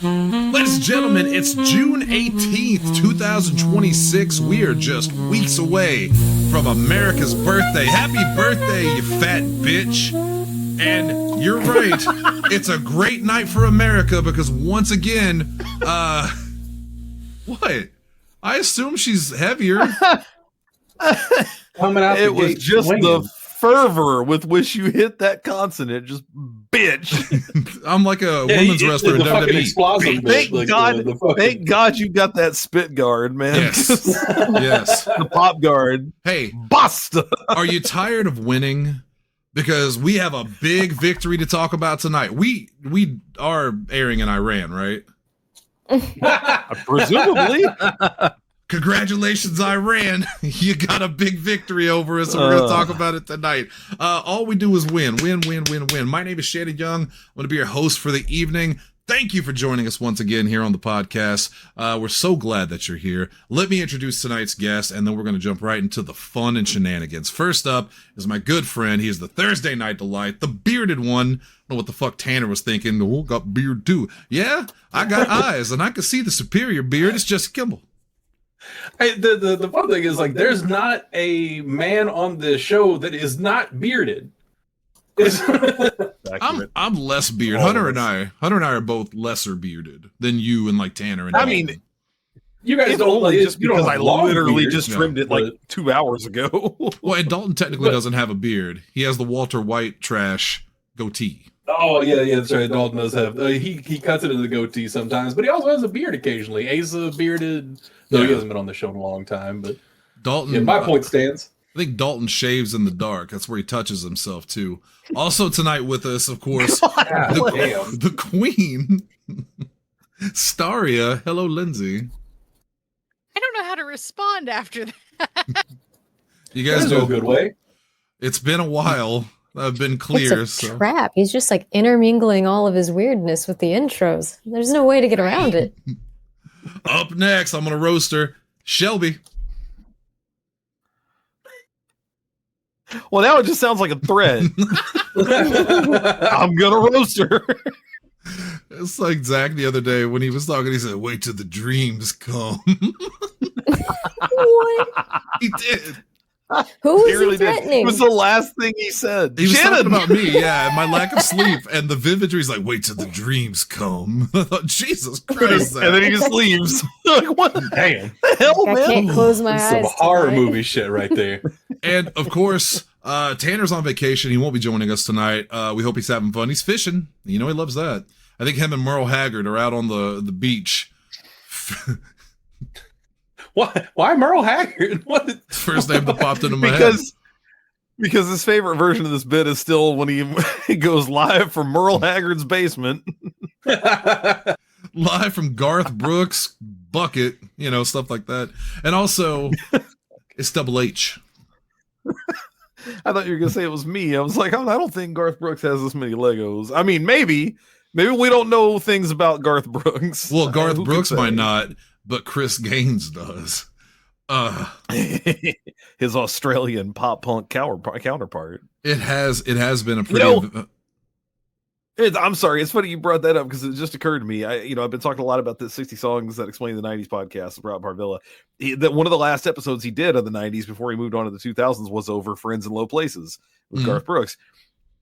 Ladies and gentlemen, it's June 18th, 2026. We are just weeks away from America's birthday. Happy birthday, you fat bitch. And you're right, it's a great night for America because once again, what? I assume she's heavier. Coming out it was just swinging. the fervor with which you hit that consonant, just bitch. I'm like a women's wrestler in WWE. Thank God you got that spit guard, man. Yes. Yes. The pop guard. Hey, basta. Are you tired of winning? Because we have a big victory to talk about tonight. We are airing in Iran, right? Presumably. Congratulations, Iran. You got a big victory over us, and we're going to talk about it tonight. All we do is win. My name is Shannon Young. I'm going to be your host for the evening. Thank you for joining us once again here on the podcast. We're so glad that you're here. Let me introduce tonight's guest, and then we're going to jump right into the fun and shenanigans. First up is my good friend. He is the Thursday Night Delight, the bearded one. I don't know what the fuck Tanner was thinking. Oh, got beard too. Yeah, I got eyes, and I can see the superior beard. It's Jesse Kimball. Hey, the fun thing is, like, there's not a man on this show that is not bearded. I'm less beard. Hunter and I are both lesser bearded than you and like Tanner and I Dalton. mean, you guys don't only just you don't because have I long literally beards, just trimmed it like 2 hours ago. Well, and Dalton technically doesn't have a beard. He has the Walter White trash goatee. Oh yeah, that's right. Dalton does have. He cuts it into the goatee sometimes, but he also has a beard occasionally. Asa bearded. No, he hasn't been on the show in a long time, but Dalton. Yeah, my point stands. I think Dalton shaves in the dark. That's where he touches himself too. Also tonight with us, of course, the Queen, Staria. Hello, Lindsay. I don't know how to respond after that. You guys do a good way. It's been a while. I've been clear. It's a trap. He's just like intermingling all of his weirdness with the intros. There's no way to get around it. Up next, I'm gonna roast her, Shelby. Well, now it just sounds like a threat. I'm gonna roast her. It's like Zach the other day when he was talking. He said, "Wait till the dreams come." What? He did. Who was He really he threatening? did. It was the last thing he said. He was Shannon! talking about me, yeah, and my lack of sleep, and the vividry is like, "Wait till the dreams come." I thought, Jesus Christ! Zach. And then he just leaves. Like, what? Damn. The hell, I man? can't close my eyes. Some horror tonight. movie shit right there. And of course, Tanner's on vacation. He won't be joining us tonight. We hope he's having fun. He's fishing. You know he loves that. I think him and Merle Haggard are out on the beach. Why Merle Haggard? What? First name that popped into my head. Because his favorite version of this bit is still when he goes live from Merle Haggard's basement. Live from Garth Brooks' bucket, stuff like that. And also, it's Double H. I thought you were going to say it was me. I was like, I don't think Garth Brooks has this many Legos. I mean, maybe we don't know things about Garth Brooks. Well, Garth Brooks might not, but Chris Gaines does. His Australian pop punk counterpart. It has been a pretty. I'm sorry. It's funny you brought that up because it just occurred to me. I've been talking a lot about the 60 songs that explain the 90s podcast with Rob Parvilla. That one of the last episodes he did of the 90s before he moved on to the 2000s was over Friends in Low Places with Garth Brooks.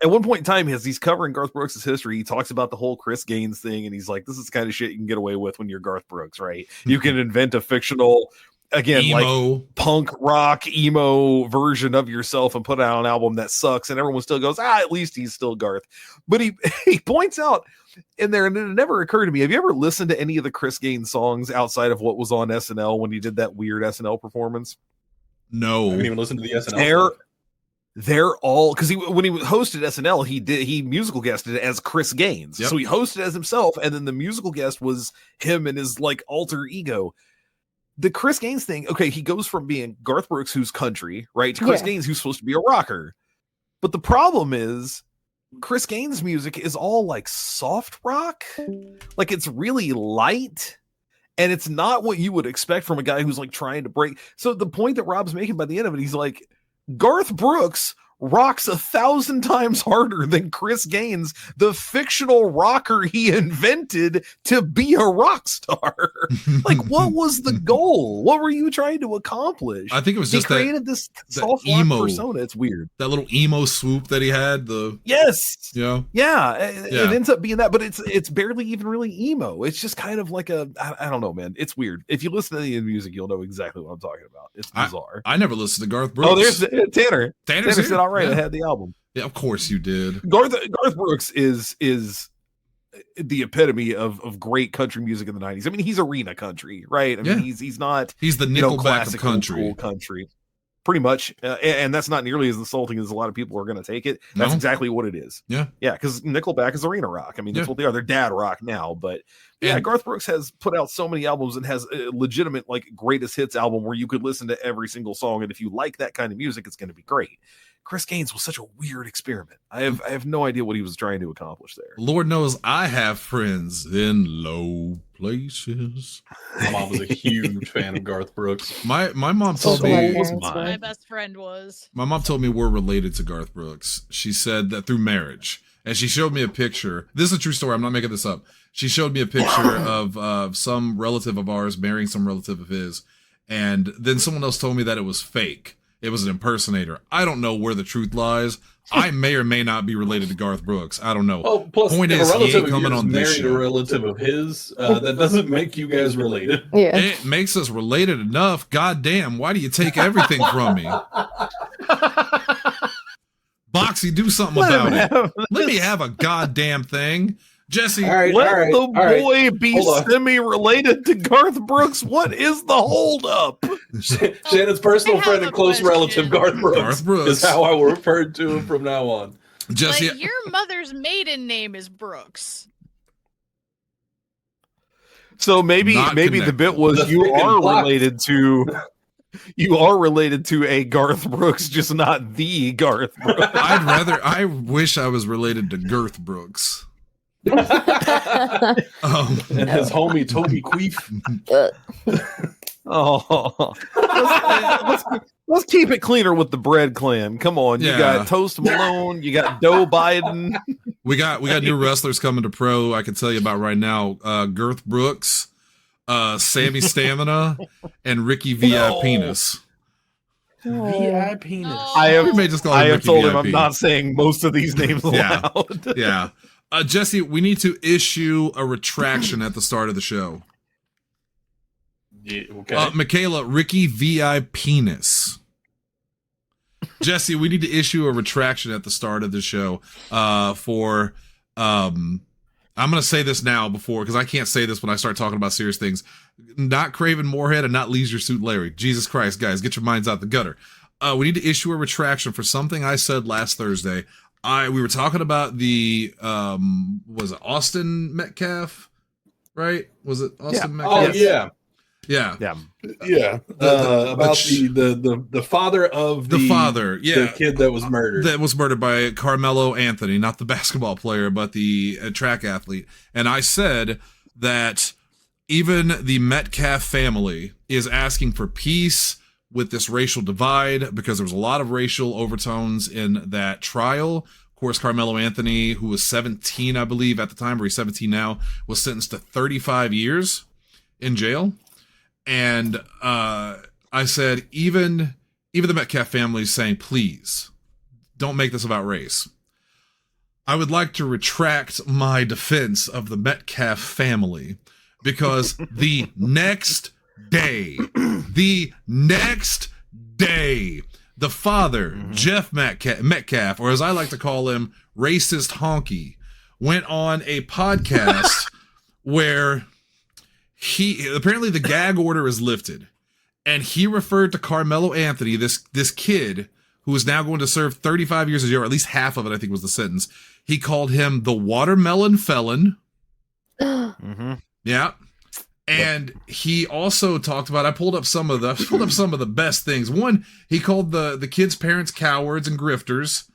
At one point in time, as he's covering Garth Brooks' history, he talks about the whole Chris Gaines thing, and he's like, this is the kind of shit you can get away with when you're Garth Brooks, right? You can invent a fictional, again, emo, like punk rock emo version of yourself and put out an album that sucks, and everyone still goes, at least he's still Garth. But he points out in there, and it never occurred to me, have you ever listened to any of the Chris Gaines songs outside of what was on SNL when he did that weird SNL performance? No. I haven't even listened to the SNL. They're all, because when he hosted SNL, he musical guested as Chris Gaines. Yep. So he hosted as himself, and then the musical guest was him and his like alter ego. The Chris Gaines thing, okay, he goes from being Garth Brooks, who's country, right, to Chris Gaines, who's supposed to be a rocker. But the problem is, Chris Gaines' music is all like soft rock, like it's really light. And it's not what you would expect from a guy who's like trying to break. So the point that Rob's making by the end of it, he's like, Garth Brooks rocks 1,000 times harder than Chris Gaines, the fictional rocker he invented to be a rock star. Like, what was the goal? What were you trying to accomplish? I think it was just he created this soft rock emo persona. It's weird. That little emo swoop that he had. Yes. Yeah. Yeah. It ends up being that, but it's barely even really emo. It's just kind of like I don't know, man. It's weird. If you listen to the music, you'll know exactly what I'm talking about. It's bizarre. I never listened to Garth Brooks. Oh, there's Tanner. Tanner said, all right, I had the album. Yeah, of course you did. Garth Brooks is the epitome of great country music in the 90s. I mean, he's arena country, right? I mean, he's not. He's the Nickelback of country. Pretty much, and that's not nearly as insulting as a lot of people are going to take it. That's exactly what it is. Yeah, because Nickelback is arena rock. I mean, that's what they are. They're dad rock now, but Garth Brooks has put out so many albums and has a legitimate like greatest hits album where you could listen to every single song, and if you like that kind of music, it's going to be great. Chris Gaines was such a weird experiment. I have no idea what he was trying to accomplish there. Lord knows I have friends in low places. My mom was a huge fan of Garth Brooks. My mom told me my best friend was. My mom told me we're related to Garth Brooks. She said that through marriage. And she showed me a picture. This is a true story. I'm not making this up. She showed me a picture of some relative of ours marrying some relative of his. And then someone else told me that it was fake. It was an impersonator. I don't know where the truth lies. I may or may not be related to Garth Brooks. I don't know. Oh, plus, point is, he ain't coming on this show. Married a relative of his. That doesn't make you guys related. Yeah. It makes us related enough. God damn, why do you take everything from me? Boxy, do something about it. Let me have a goddamn thing. Jesse, let the boy be semi-related to Garth Brooks. What is the holdup? Shannon's personal friend and close relative, Garth Brooks, is how I will refer to him from now on. Jesse, like, your mother's maiden name is Brooks. So maybe the bit was you are related to a Garth Brooks, just not the Garth Brooks. I wish I was related to Girth Brooks. And his homie Toby Queef. Let's keep it cleaner with the Bread Clan. Come on, you got Toast Malone, you got Joe Biden. We got new wrestlers coming to pro. I can tell you about right now. Girth Brooks, Sammy Stamina, and Ricky VI Penis. VI Penis. I have told him VIP. I'm not saying most of these names aloud. Yeah. Jesse, we need to issue a retraction at the start of the show. Yeah, okay. Michaela, Ricky VI Penis. Jesse, we need to issue a retraction at the start of the show for I'm going to say this now because I can't say this when I start talking about serious things. Not Craven Moorhead and not Leisure Suit Larry. Jesus Christ, guys, get your minds out the gutter. We need to issue a retraction for something I said last Thursday. We were talking about the was it Austin Metcalf, right? Was it Austin Metcalf? Oh yeah. About the father of the kid that was murdered by Carmelo Anthony, not the basketball player, but the track athlete. And I said that even the Metcalf family is asking for peace with this racial divide because there was a lot of racial overtones in that trial. Of course, Carmelo Anthony, who was 17, I believe, at the time, or he's 17 now, was sentenced to 35 years in jail. And I said, even the Metcalf family is saying, please, don't make this about race. I would like to retract my defense of the Metcalf family because the next day, the father, Jeff Metcalf, or as I like to call him, Racist Honky, went on a podcast where apparently the gag order is lifted, and he referred to Carmelo Anthony, this kid who is now going to serve 35 years in jail, or at least half of it, I think was the sentence. He called him the watermelon felon. Yeah. And he also talked about, I pulled up some of the best things. One, he called the kids' parents cowards and grifters.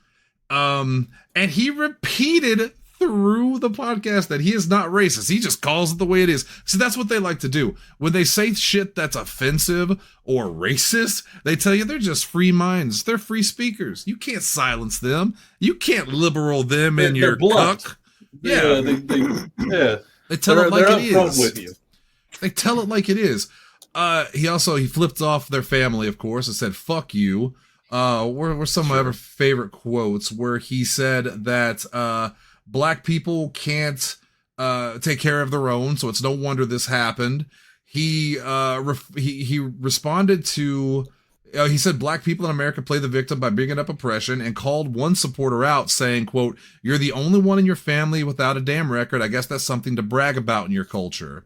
And he repeated through the podcast that he is not racist. He just calls it the way it is. See, that's what they like to do. When they say shit that's offensive or racist, they tell you they're just free minds. They're free speakers. You can't silence them. You can't liberal them in your cuck. Yeah. They tell it like it is. With you. They tell it like it is. He flipped off their family, of course, and said, fuck you. Were some of my other favorite quotes where he said that black people can't take care of their own, so it's no wonder this happened. He responded to he said black people in America play the victim by bringing up oppression, and called one supporter out saying, quote, "You're the only one in your family without a damn record. I guess that's something to brag about in your culture."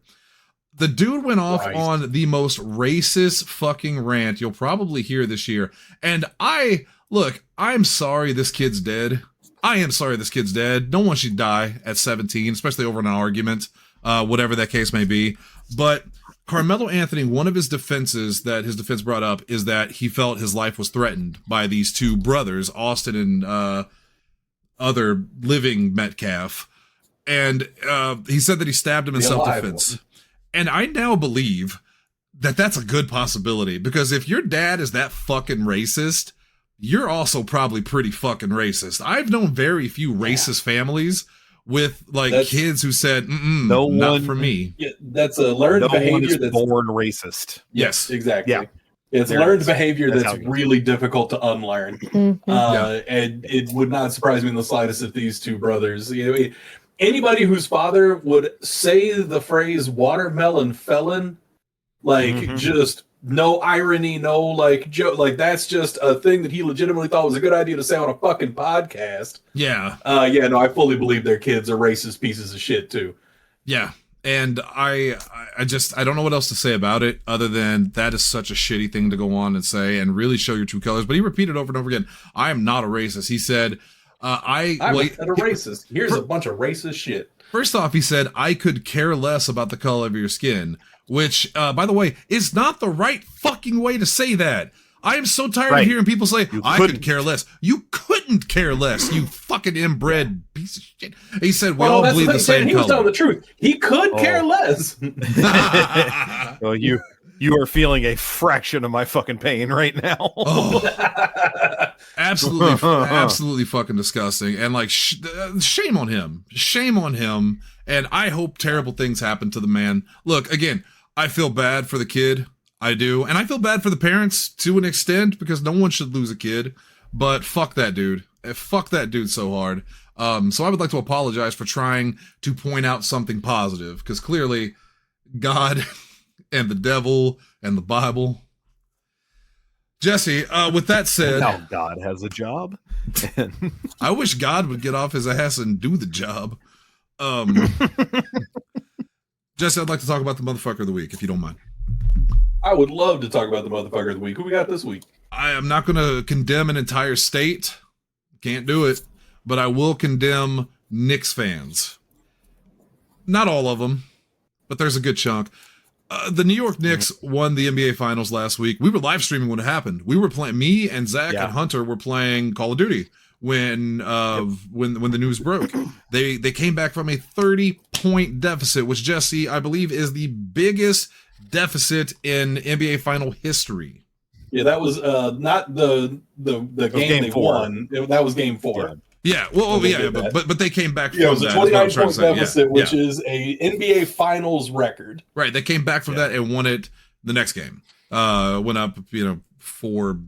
The dude went off on the most racist fucking rant you'll probably hear this year. And I'm sorry this kid's dead. I am sorry this kid's dead. No one should die at 17, especially over an argument, whatever that case may be. But Carmelo Anthony, one of his defenses that his defense brought up is that he felt his life was threatened by these two brothers, Austin and other living Metcalf. And he said that he stabbed him in self-defense. And I now believe that that's a good possibility, because if your dad is that fucking racist, you're also probably pretty fucking racist. I've known very few racist families with kids who said, not for me. Yeah, that's a learned behavior that's born racist. Yes, exactly. Yeah. It's learned behavior that's really difficult to unlearn. And it would not surprise me in the slightest if these two brothers, anybody whose father would say the phrase watermelon felon, just no irony, no joke, that's just a thing that he legitimately thought was a good idea to say on a fucking podcast. Yeah. I fully believe their kids are racist pieces of shit too. Yeah. And I don't know what else to say about it other than that is such a shitty thing to go on and say and really show your true colors. But he repeated over and over again, I am not a racist. He said, I'm a racist. Here's a bunch of racist shit. First off, he said, I could care less about the color of your skin, which, by the way, is not the right fucking way to say that. I am so tired of hearing people say, I could care less. You couldn't care less, you fucking inbred piece of shit. He said, we all bleed the same color. He was telling the truth. He could care less. Well, you are feeling a fraction of my fucking pain right now. Absolutely fucking disgusting. And shame on him. Shame on him. And I hope terrible things happen to the man. Look, again, I feel bad for the kid. I do. And I feel bad for the parents to an extent, because no one should lose a kid. But fuck that dude. Fuck that dude so hard. So I would like to apologize for trying to point out something positive, because clearly God and the devil and the Bible. Jesse, with that said, now God has a job. I wish God would get off his ass and do the job. Jesse, I'd like to talk about the motherfucker of the week, if you don't mind. I would love to talk about the motherfucker of the week. Who we got this week? I am not going to condemn an entire state. Can't do it. But I will condemn Knicks fans. Not all of them, but there's a good chunk. The New York Knicks won the NBA Finals last week. We were live streaming when it happened. We were playing. Me and Zach and Hunter were playing Call of Duty when the news broke. They came back from a 30-point deficit, which, Jesse, I believe is the biggest deficit in NBA Final history. Yeah, that was not the game they won. That was game 4. Yeah, but they came back from that. It was a 29-point deficit, which is a NBA Finals record. Right, they came back from that and won it the next game. Went up, 4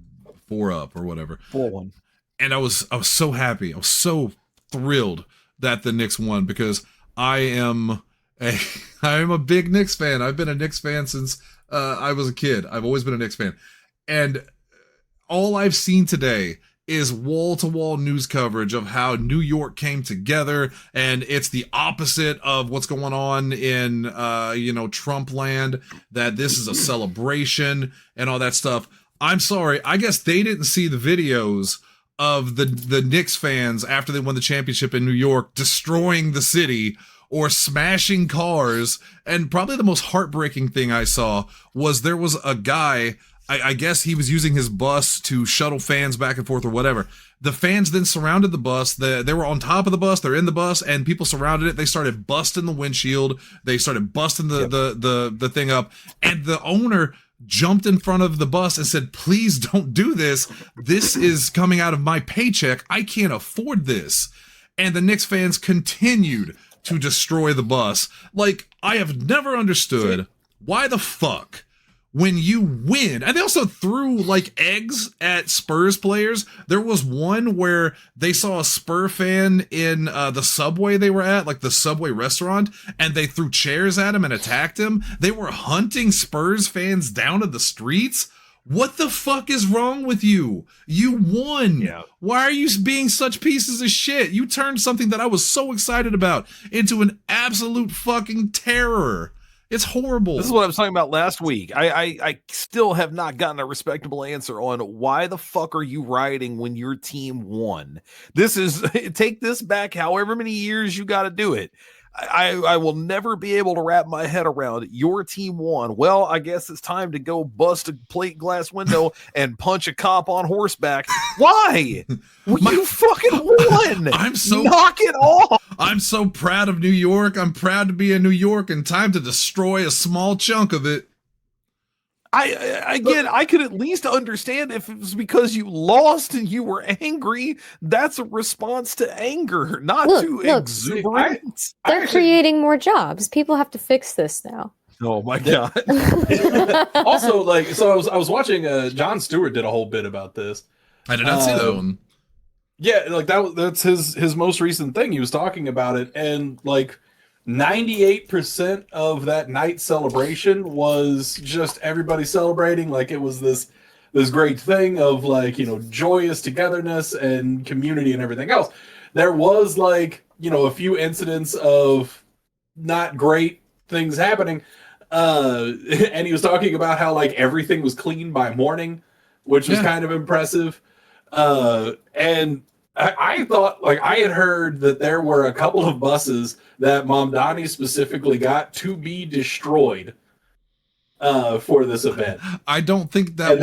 up or whatever. 4-1. And I was so happy. I was so thrilled that the Knicks won, because I am a big Knicks fan. I've been a Knicks fan since I was a kid. I've always been a Knicks fan. And all I've seen today is wall-to-wall news coverage of how New York came together, and it's the opposite of what's going on in Trump land, that this is a celebration and all that stuff. I'm sorry, I guess they didn't see the videos of the Knicks fans after they won the championship in New York destroying the city or smashing cars. And probably the most heartbreaking thing I saw was there was a guy I guess he was using his bus to shuttle fans back and forth or whatever. The fans then surrounded the bus. They were on top of the bus. They're in the bus, and people surrounded it. They started busting the windshield. They started busting the thing up. And the owner jumped in front of the bus and said, "Please don't do this. This is coming out of my paycheck. I can't afford this." And the Knicks fans continued to destroy the bus. Like, I have never understood why the fuck, when you win, and they also threw like eggs at Spurs players. There was one where they saw a Spur fan in the Subway they were at, like the Subway restaurant, and they threw chairs at him and attacked him. They were hunting Spurs fans down to the streets. What the fuck is wrong with you? You won. Yeah. Why are you being such pieces of shit? You turned something that I was so excited about into an absolute fucking terror. It's horrible. This is what I was talking about last week. I still have not gotten a respectable answer on why the fuck are you rioting when your team won? This is, take this back however many years you got to do it. I will never be able to wrap my head around your team won. Well, I guess it's time to go bust a plate glass window and punch a cop on horseback. Why? You fucking won. Knock it off. I'm so proud of New York. I'm proud to be in New York, and time to destroy a small chunk of it. I could at least understand if it was because you lost and you were angry. That's a response to anger, not to exuberance. They're creating more jobs. People have to fix this now. Oh my god! Also, like, so I was watching. Jon Stewart did a whole bit about this. I did not see that one. Yeah, like that's his most recent thing. He was talking about it, and like 98% of that night celebration was just everybody celebrating like it was this great thing of, like, you know, joyous togetherness and community and everything else. There was, like, you know, a few incidents of not great things happening, and he was talking about how, like, everything was clean by morning, which was kind of impressive. And I thought, like, I had heard that there were a couple of buses that Mamdani specifically got to be destroyed for this event. I don't think that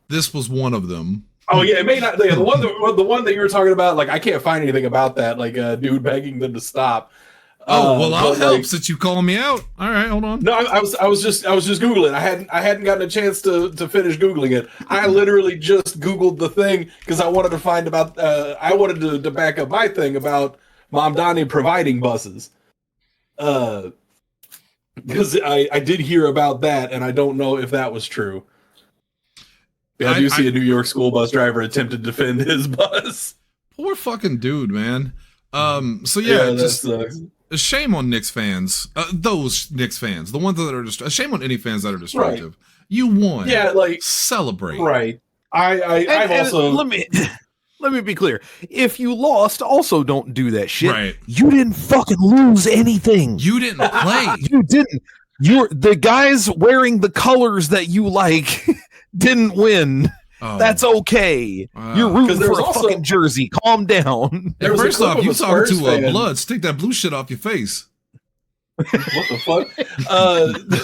this was one of them. Oh yeah, it may not. Yeah, the one that you were talking about, like, I can't find anything about that. Like a dude begging them to stop. Oh well, I'll help since you calling me out. All right, hold on. No, I was just googling. I hadn't gotten a chance to finish googling it. I literally just googled the thing because I wanted to find about. I wanted to back up my thing about Mamdani providing buses. Because I did hear about that, and I don't know if that was true. Yeah, I do see a New York school bus driver attempt to defend his bus. Poor fucking dude, man. So yeah, just. Shame on Knicks fans. Those Knicks fans, the ones that are just shame on any fans that are destructive. Right. You won. Yeah, like, celebrate. Right. I've also let me be clear. If you lost, also don't do that shit. Right. You didn't fucking lose anything. You didn't play. You didn't. You're the guys wearing the colors that you like didn't win. Oh. That's okay. You're rooting for a fucking jersey. Calm down. First off, you talking to blood. Stick that blue shit off your face. What the fuck?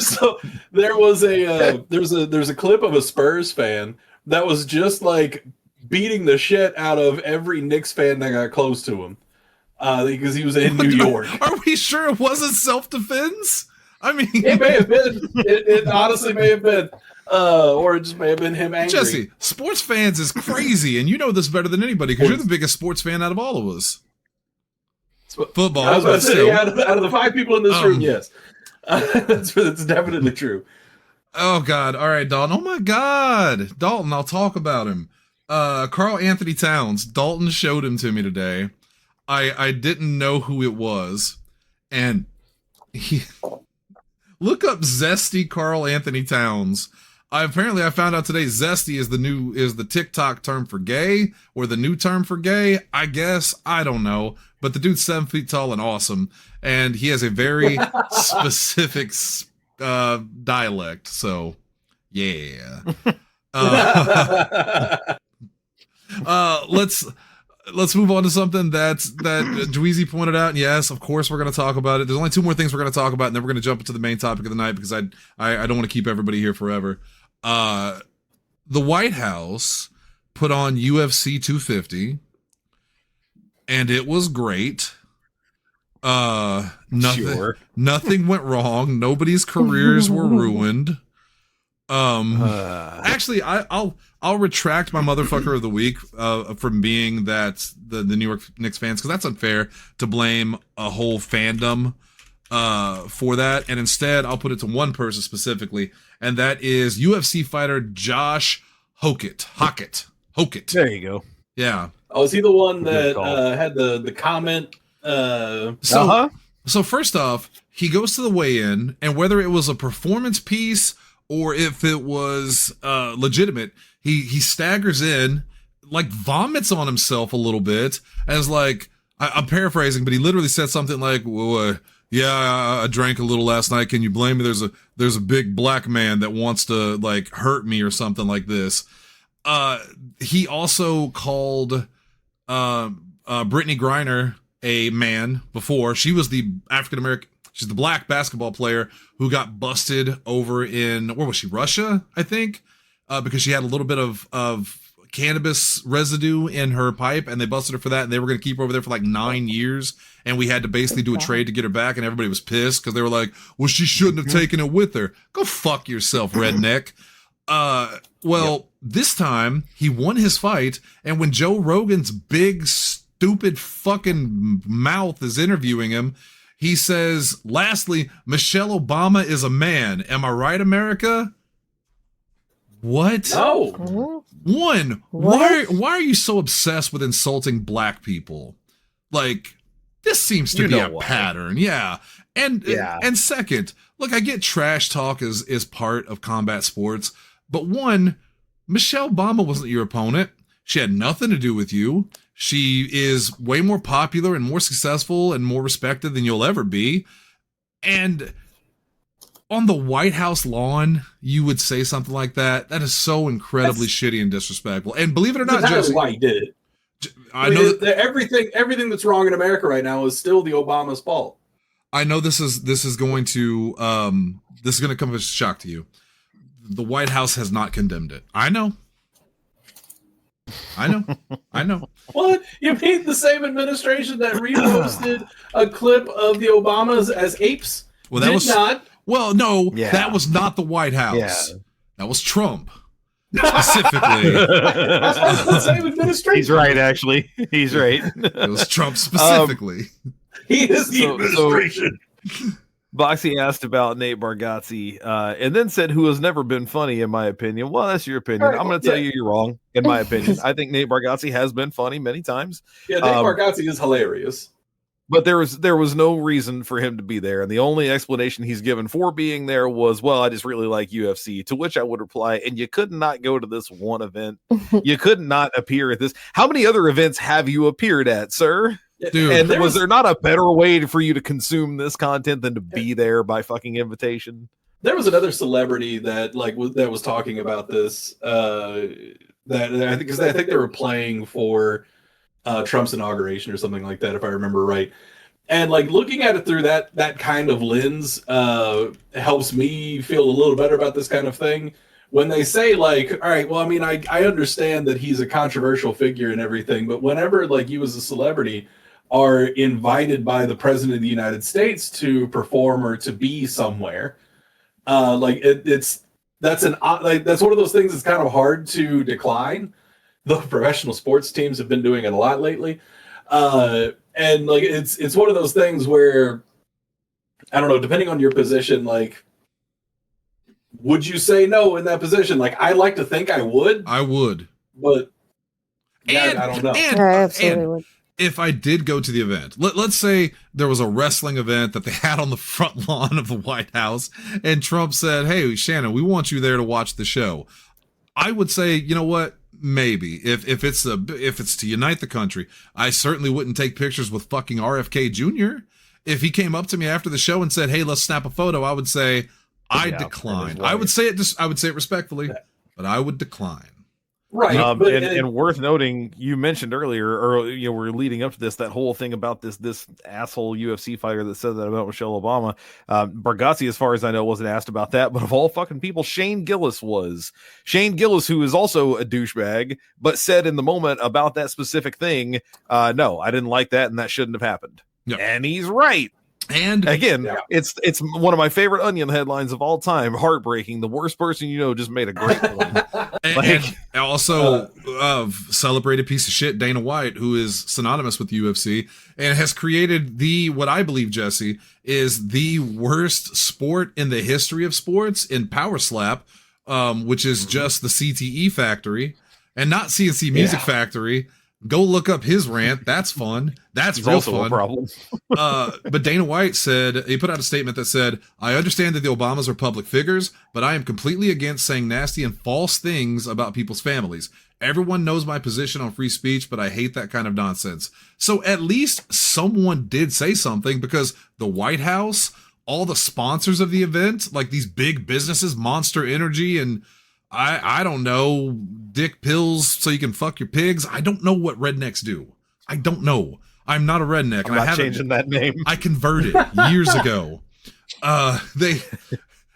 So there was there's a clip of a Spurs fan that was just, like, beating the shit out of every Knicks fan that got close to him because he was in New York. Are we sure it wasn't self-defense? I mean, it may have been. It honestly may have been. Or it just may have been him angry. Jesse, sports fans is crazy, and you know this better than anybody because you're the biggest sports fan out of all of us. Football. I was about to say, out of the 5 people in this room, yes. That's definitely true. Oh, God. All right, Dalton. Oh, my God. Dalton, I'll talk about him. Karl Anthony Towns. Dalton showed him to me today. I didn't know who it was, and he... Look up Zesty Karl Anthony Towns. Apparently I found out today zesty is the TikTok term for gay, or the new term for gay, I guess. I don't know. But the dude's 7 feet tall and awesome, and he has a very specific dialect. So, yeah. Let's move on to something that Dweezy pointed out. And yes, of course, we're going to talk about it. There's only 2 more things we're going to talk about, and then we're going to jump into the main topic of the night because I don't want to keep everybody here forever. The White House put on UFC 250, and it was great. Nothing went wrong. Nobody's careers were ruined. Actually, I'll retract my motherfucker of the week from being that the New York Knicks fans, because that's unfair to blame a whole fandom for that, and instead I'll put it to one person specifically, and that is UFC fighter Josh Hockett. There you go. Yeah. Oh, is he the one that had the comment? So first off, he goes to the weigh-in, and whether it was a performance piece or if it was legitimate, he staggers in, like vomits on himself a little bit, as like, I'm paraphrasing, but he literally said something like, well, I drank a little last night. Can you blame me? There's a big black man that wants to like hurt me or something like this. He also called Brittany Griner a man before. She was the she's the black basketball player who got busted over in, where was she? Russia, I think, because she had a little bit of cannabis residue in her pipe, and they busted her for that, and they were going to keep her over there for like 9 years, and we had to basically do a trade to get her back, and everybody was pissed because they were like, well, she shouldn't have taken it with her. Go fuck yourself, redneck. This time he won his fight, and when Joe Rogan's big stupid fucking mouth is interviewing him, he says, lastly, Michelle Obama is a man. Am I right, America? What? No. One, why are you so obsessed with insulting black people? Like, this seems to be a pattern. Yeah. And second, look, I get trash talk is part of combat sports, but one, Michelle Obama wasn't your opponent. She had nothing to do with you. She is way more popular and more successful and more respected than you'll ever be. And on the White House lawn, you would say something like that. That is so incredibly shitty and disrespectful. And believe it or not, Jesse, why he did it. I know that everything that's wrong in America right now is still the Obama's fault. I know this is going to come as a shock to you. The White House has not condemned it. I know. What? You mean the same administration that reposted a clip of the Obamas as apes? Well, that was not. Well, no, that was not the White House. Yeah. That was Trump. Specifically. That's the same administration. He's right, actually. He's right. It was Trump specifically. He is the administration. Boxy asked about Nate Bargatze, and then said, who has never been funny, in my opinion. Well, that's your opinion. Right, I'm going to tell you you're wrong, in my opinion. I think Nate Bargatze has been funny many times. Yeah, Nate Bargatze is hilarious. But there was no reason for him to be there. And the only explanation he's given for being there was, well, I just really like UFC. To which I would reply, and you could not go to this one event. You could not appear at this. How many other events have you appeared at, sir? Dude, and was there not a better way for you to consume this content than to be there by fucking invitation? There was another celebrity that was talking about this. I think they were playing for Trump's inauguration or something like that, if I remember right. And like looking at it through that kind of lens helps me feel a little better about this kind of thing. When they say like, all right, well, I mean, I understand that he's a controversial figure and everything, but whenever like you as a celebrity are invited by the president of the United States to perform or to be somewhere, that's one of those things that's kind of hard to decline. The professional sports teams have been doing it a lot lately. And like, it's one of those things where, I don't know, depending on your position, like, would you say no in that position? Like, I like to think I would. But I don't know. I absolutely would. If I did go to the event, let's say there was a wrestling event that they had on the front lawn of the White House, and Trump said, hey, Shannon, we want you there to watch the show. I would say, you know what? Maybe if it's to unite the country, I certainly wouldn't take pictures with fucking RFK Jr. If he came up to me after the show and said, hey, let's snap a photo, I would say, I decline. I would say it respectfully, but I would decline. Right. And worth noting, you mentioned earlier, or we're leading up to this, that whole thing about this asshole UFC fighter that said that about Michelle Obama. Bargatze, as far as I know, wasn't asked about that, but of all fucking people, Shane Gillis was. Shane Gillis, who is also a douchebag, but said in the moment about that specific thing, no, I didn't like that, and that shouldn't have happened. Yep. And he's right. And again, it's one of my favorite Onion headlines of all time. Heartbreaking. The worst person you know just made a great point. and also, celebrated piece of shit Dana White, who is synonymous with the UFC and has created what I believe, Jesse, is the worst sport in the history of sports in Power Slap, which is just the CTE Factory and not CNC Music Factory. Go look up his rant. That's fun. That's real fun. A problem. But Dana White he put out a statement that said, I understand that the Obamas are public figures, but I am completely against saying nasty and false things about people's families. Everyone knows my position on free speech, but I hate that kind of nonsense. So at least someone did say something, because the White House, all the sponsors of the event, like these big businesses, Monster Energy and I don't know, dick pills so you can fuck your pigs. I don't know what rednecks do. I don't know. I'm not a redneck. I'm not changing that name. I converted years ago. At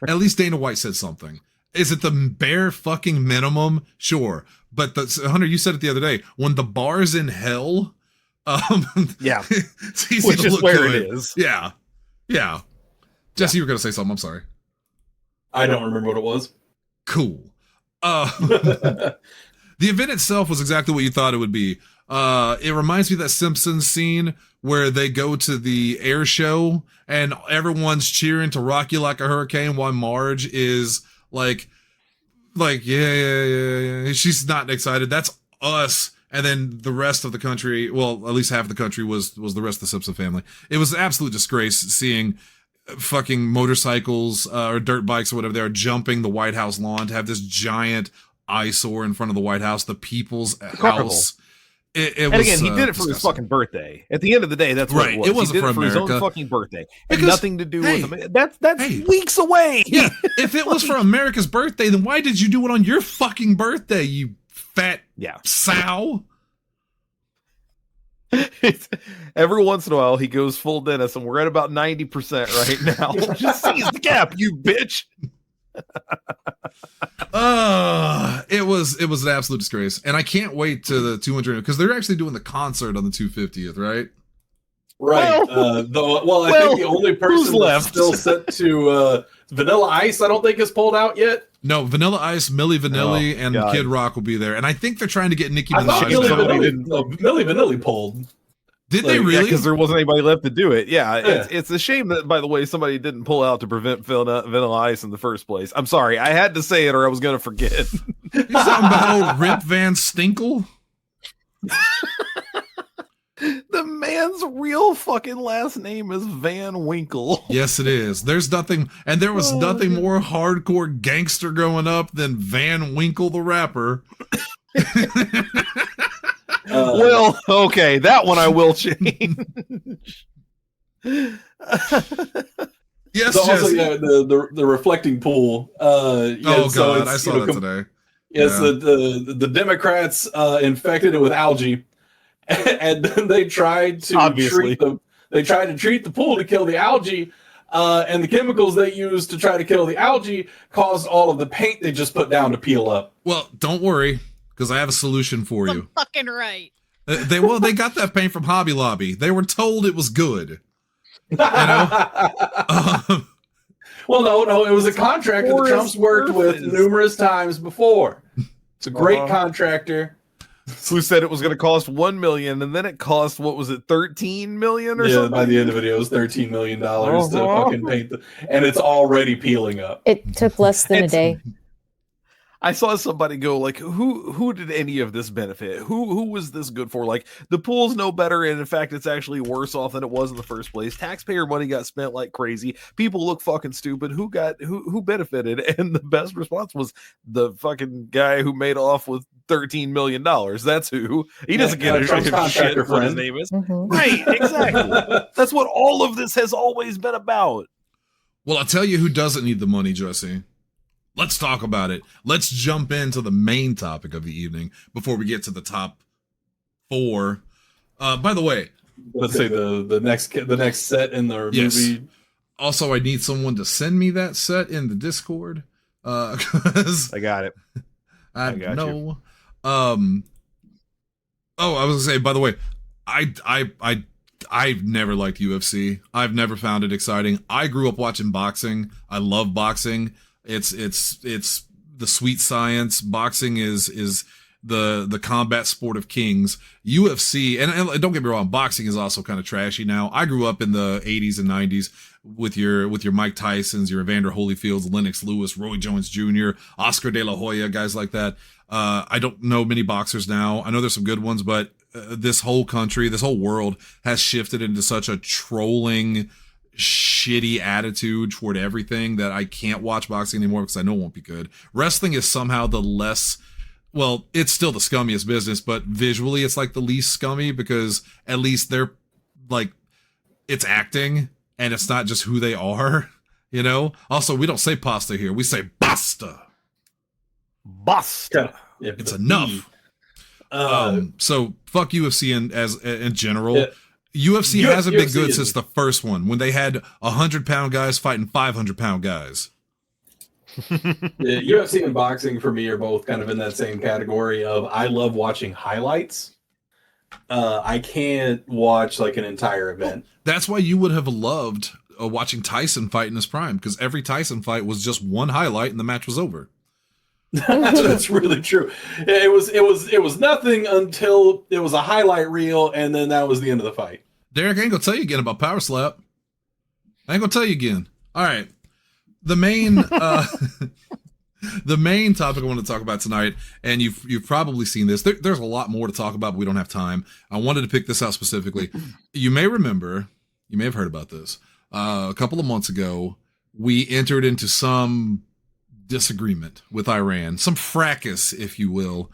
least Dana White said something. Is it the bare fucking minimum? Sure. But Hunter, you said it the other day. When the bar's in hell, it's easy which to is look where good. It is. Yeah. Jesse, you were going to say something. I'm sorry. I don't remember what it was. Cool. The event itself was exactly what you thought it would be. It reminds me of that Simpsons scene where they go to the air show and everyone's cheering to Rock You Like a Hurricane while Marge is like, yeah. She's not excited. That's us. And then the rest of the country, well, at least half of the country was the rest of the Simpson family. It was an absolute disgrace seeing fucking motorcycles or dirt bikes or whatever they are jumping the White House lawn to have this giant eyesore in front of the White House, the people's house. And again, he did it for his fucking birthday. At the end of the day, that's what it was. It wasn't for America. His own fucking birthday. It had nothing to do with him. That's weeks away. Yeah, if it was for America's birthday, then why did you do it on your fucking birthday, you fat sow? Every once in a while he goes full Dennis, and we're at about 90% right now. Just seize the gap, you bitch. It was an absolute disgrace, and I can't wait to the 200 because they're actually doing the concert on the 250th, right? Right. I think the only person that's still set to Vanilla Ice, I don't think is pulled out yet. No, Vanilla Ice, Milli Vanilli, and Kid Rock will be there, and I think they're trying to get Nicki Minaj. Milli Vanilli pulled. Did they really? Because there wasn't anybody left to do it. Yeah, it's a shame that, by the way, somebody didn't pull out to prevent Vanilla Ice in the first place. I'm sorry, I had to say it or I was going to forget. You talking about old Rip Van Stinkle? The man's real fucking last name is Van Winkle. Yes, it is. There's nothing, and there was nothing more hardcore gangster growing up than Van Winkle the rapper. Well, okay, that one I will change. Yes, so also, the reflecting pool. God, I saw that today. Yes, the Democrats infected it with algae. And then they tried to treat the pool to kill the algae, and the chemicals they used to try to kill the algae caused all of the paint they just put down to peel up. Well, don't worry, because I have a solution for you. Fucking right. They got that paint from Hobby Lobby. They were told it was good. You know? Well, no, it was a contractor that Trump's worked with numerous times before. It's a great contractor. Who said it was going to cost $1 million, and then it cost, what was it, $13 million or something? Yeah, by the end of it was $13 million to fucking paint and it's already peeling up. It took less than a day. I saw somebody go like, who did any of this benefit? Who was this good for? Like, the pool's no better, and in fact, it's actually worse off than it was in the first place. Taxpayer money got spent like crazy. People look fucking stupid. Who benefited? And the best response was the fucking guy who made off with $13 million. That's who. He doesn't get a shit what his name is. Mm-hmm. Right, exactly. That's what all of this has always been about. Well, I'll tell you who doesn't need the money, Jesse. Let's talk about it. Let's jump into the main topic of the evening before we get to the top 4. By the way, let's say the next set in the movie. Also, I need someone to send me that set in the Discord. 'Cause I got it. I got know. You. I was gonna say, by the way, I've never liked UFC. I've never found it exciting. I grew up watching boxing. I love boxing. It's the sweet science. Boxing is the combat sport of kings. UFC, and don't get me wrong, boxing is also kind of trashy now. I grew up in the 80s and 90s with your Mike Tysons, your Evander Holyfields, Lennox Lewis, Roy Jones Jr., Oscar De La Hoya, guys like that. I don't know many boxers now. I know there's some good ones, but this whole country, this whole world has shifted into such a trolling, shitty attitude toward everything that I can't watch boxing anymore because I know it won't be good. Wrestling is somehow the less, well, it's still the scummiest business, but visually it's like the least scummy because at least they're like, it's acting and it's not just who they are, you know? Also, we don't say pasta here. We say basta. Basta. Yeah, it's enough. So fuck UFC in general. Yeah. UFC hasn't been good since the first one when they had 100-pound guys fighting 500-pound guys. Yeah, UFC and boxing for me are both kind of in that same category of I love watching highlights. I can't watch like an entire event. That's why you would have loved watching Tyson fight in his prime because every Tyson fight was just one highlight and the match was over. That's really true. It was nothing until it was a highlight reel, and then that was the end of the fight. Derek, I ain't gonna tell you again about Power Slap. I ain't gonna tell you again. All right, the main the main topic I want to talk about tonight, and you've probably seen this. There's a lot more to talk about, but we don't have time. I wanted to pick this out specifically. You may remember, you may have heard about this. A couple of months ago, we entered into some disagreement with Iran, some fracas, if you will.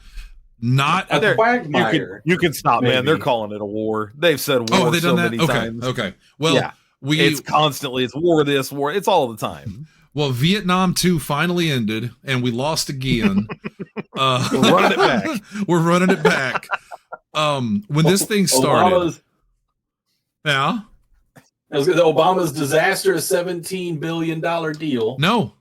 Not a quagmire. You can stop, maybe. Man. They're calling it a war. They've said war they done that? Many times. Okay. Well, yeah. It's constantly, it's war this, war. It's all the time. Well, Vietnam 2 finally ended, and we lost again. We're running it back. We're running it back. When this thing started. Obama's disastrous $17 billion deal. No,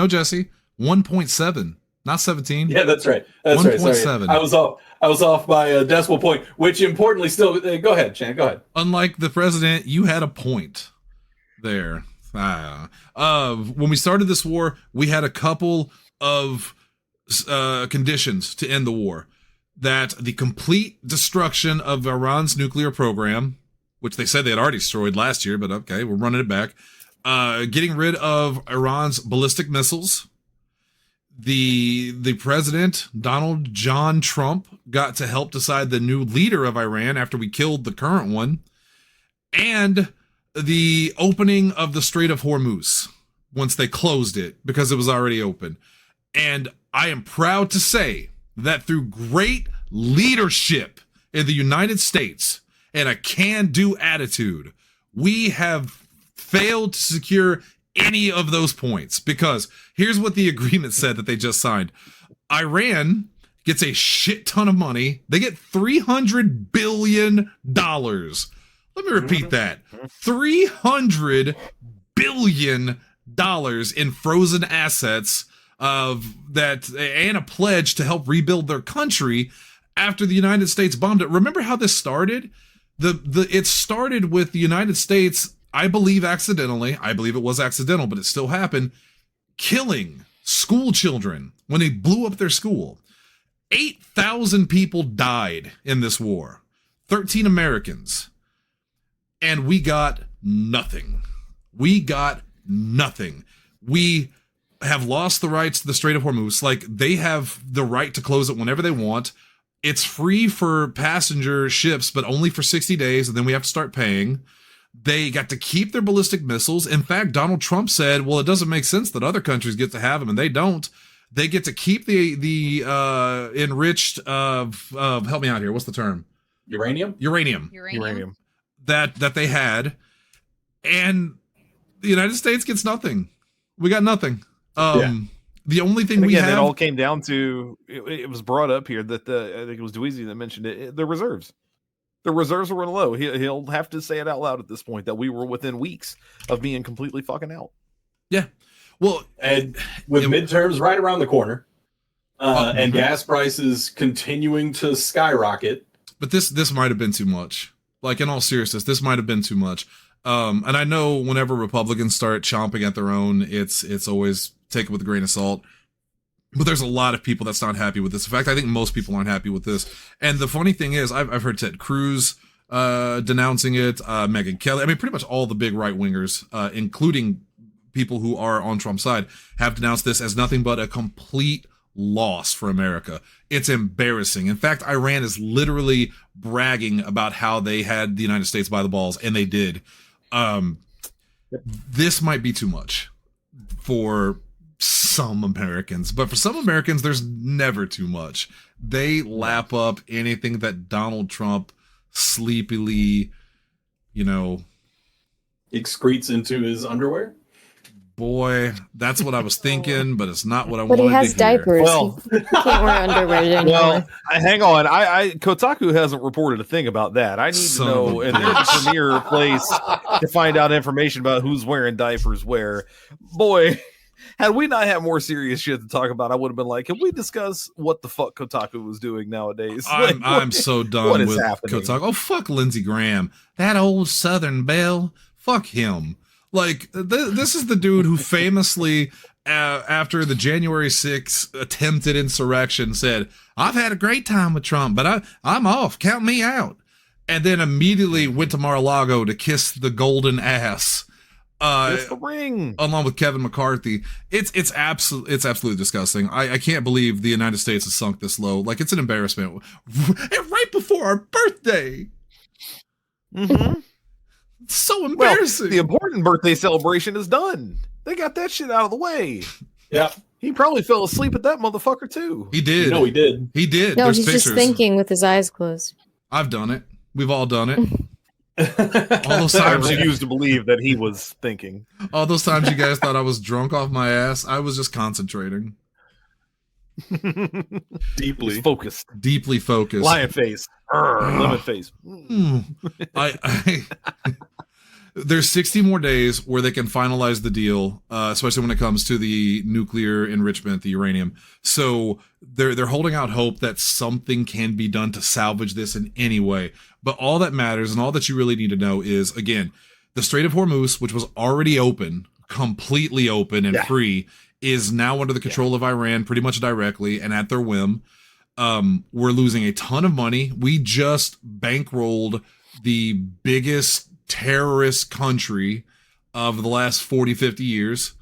Jesse. 1.7, not 17. Yeah, that's right. That's 1.7. I was off by a decimal point, which importantly still. Go ahead, Chan. Go ahead. Unlike the president, you had a point there. When we started this war, we had a couple of conditions to end the war. That the complete destruction of Iran's nuclear program, which they said they had already destroyed last year, but okay, we're running it back. Getting rid of Iran's ballistic missiles. The president, Donald John Trump, got to help decide the new leader of Iran after we killed the current one. And the opening of the Strait of Hormuz once they closed it because it was already open. And I am proud to say that through great leadership in the United States and a can-do attitude, we have failed to secure any of those points because here's what the agreement said that they just signed. Iran gets a shit ton of money. They get $300 billion. Let me repeat that. $300 billion in frozen assets and a pledge to help rebuild their country after the United States bombed it. Remember how this started? It started with the United States, I believe accidentally, I believe it was accidental, but it still happened, killing school children when they blew up their school. 8,000 people died in this war. 13 Americans. And we got nothing. We have lost the rights to the Strait of Hormuz. Like, they have the right to close it whenever they want. It's free for passenger ships, but only for 60 days, and then we have to start paying. They got to keep their ballistic missiles. In fact, Donald Trump said, well, it doesn't make sense that other countries get to have them, and they don't. They get to keep the enriched, help me out here, what's the term? Uranium. That they had, and the United States gets nothing. We got nothing. The only thing it all came down to it was brought up here that I think it was Dweezy that mentioned it. The reserves were low. He'll have to say it out loud at this point that we were within weeks of being completely fucking out. Yeah, well, and with midterms right around the corner, and gas prices continuing to skyrocket. But this might have been too much. Like, in all seriousness, this might have been too much. And I know whenever Republicans start chomping at their own, it's always take it with a grain of salt. But there's a lot of people that's not happy with this. In fact, I think most people aren't happy with this. And the funny thing is, I've heard Ted Cruz denouncing it, Megyn Kelly. I mean, pretty much all the big right wingers, including people who are on Trump's side, have denounced this as nothing but a complete loss for America. It's embarrassing. In fact, Iran is literally bragging about how they had the United States by the balls, and they did. This might be too much for some Americans, but for some Americans, there's never too much. They lap up anything that Donald Trump sleepily, excretes into his underwear. Boy, that's what I was thinking, but it's not what I wanted to hear. But he has diapers. Well, he can't wear underwear anymore. Well, hang on. Kotaku hasn't reported a thing about that. I need to know, and they're the premier place to find out information about who's wearing diapers where. Boy, had we not had more serious shit to talk about, I would have been like, can we discuss what the fuck Kotaku was doing nowadays? I'm so done with happening? Kotaku. Oh, fuck Lindsey Graham. That old Southern belle. Fuck him. Like, this is the dude who famously, after the January 6th attempted insurrection, said, I've had a great time with Trump, but I'm off. Count me out. And then immediately went to Mar-a-Lago to kiss the golden ass. Kiss the ring. Along with Kevin McCarthy. It's absolutely disgusting. I can't believe the United States has sunk this low. Like, it's an embarrassment. And right before our birthday. Mm-hmm. It's so embarrassing. Well, the important birthday celebration is done. They got that shit out of the way. Yeah. He probably fell asleep at that motherfucker too. He did. No, he did. He did. No, There's he's pictures. just thinking with his eyes closed. I've done it. We've all done it. All those times I refuse to believe that he was thinking. All those times you guys thought I was drunk off my ass, I was just concentrating. Deeply focused. Deeply focused. Lion face. Lemon face. There's 60 more days where they can finalize the deal, especially when it comes to the nuclear enrichment, the uranium. So they're holding out hope that something can be done to salvage this in any way. But all that matters and all that you really need to know is, again, the Strait of Hormuz, which was already open, completely open and free, is now under the control of Iran pretty much directly and at their whim. We're losing a ton of money. We just bankrolled the biggest terrorist country of the last 40, 50 years.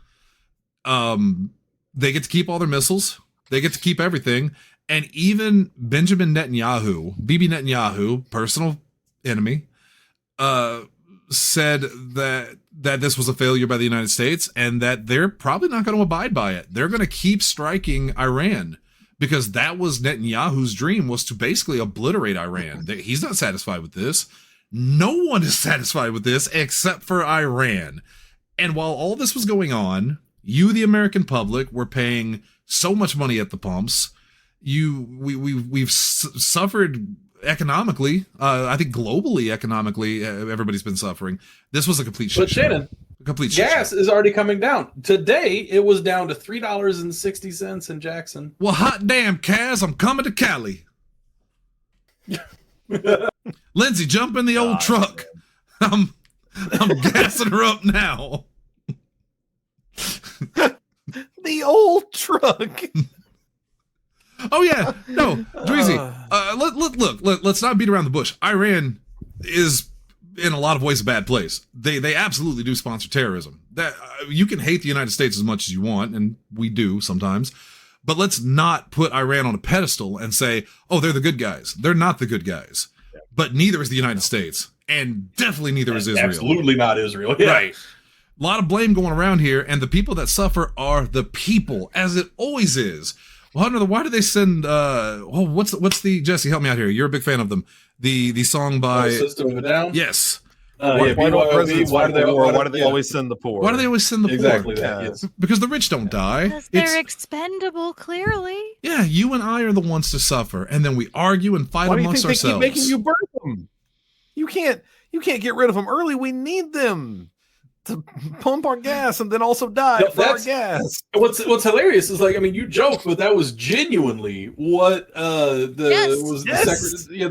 They get to keep all their missiles. They get to keep everything. And even Benjamin Netanyahu, Bibi Netanyahu, personal enemy, said that this was a failure by the United States and that they're probably not going to abide by it. They're going to keep striking Iran because that was Netanyahu's dream, was to basically obliterate Iran. He's not satisfied with this. No one is satisfied with this except for Iran. And while all this was going on, you, the American public, were paying so much money at the pumps. We've suffered economically. I think globally, economically, everybody's been suffering. This was a complete shit. But Shannon, gas is already coming down. Today, it was down to $3.60 in Jackson. Well, hot damn, Kaz, I'm coming to Cali. Lindsay, jump in the old truck. I'm gassing her up now. The old truck. Oh yeah, no, Dweezy. Let's not beat around the bush. Iran is in a lot of ways a bad place. They absolutely do sponsor terrorism. That you can hate the United States as much as you want, and we do sometimes. But let's not put Iran on a pedestal and say, oh, they're the good guys. They're not the good guys. But neither is the United States, and definitely neither is Israel. Absolutely not Israel. Yeah. Right. A lot of blame going around here, and the people that suffer are the people, as it always is. Well, Hunter, why do they send? What's the Jesse? Help me out here. You're a big fan of them. The song by System of a Down. Yes. Why don't presidents fight the war? Why do they always send the poor? Why do they always send the poor? Exactly that. Yes. Because the rich don't die. Because they're expendable, clearly. Yeah, you and I are the ones to suffer, and then we argue and fight amongst ourselves. Why do you think they keep making you burn them? You can't get rid of them early. We need them to pump our gas and then also die for our gas. What's hilarious is, like, I mean, you joke, but that was genuinely what the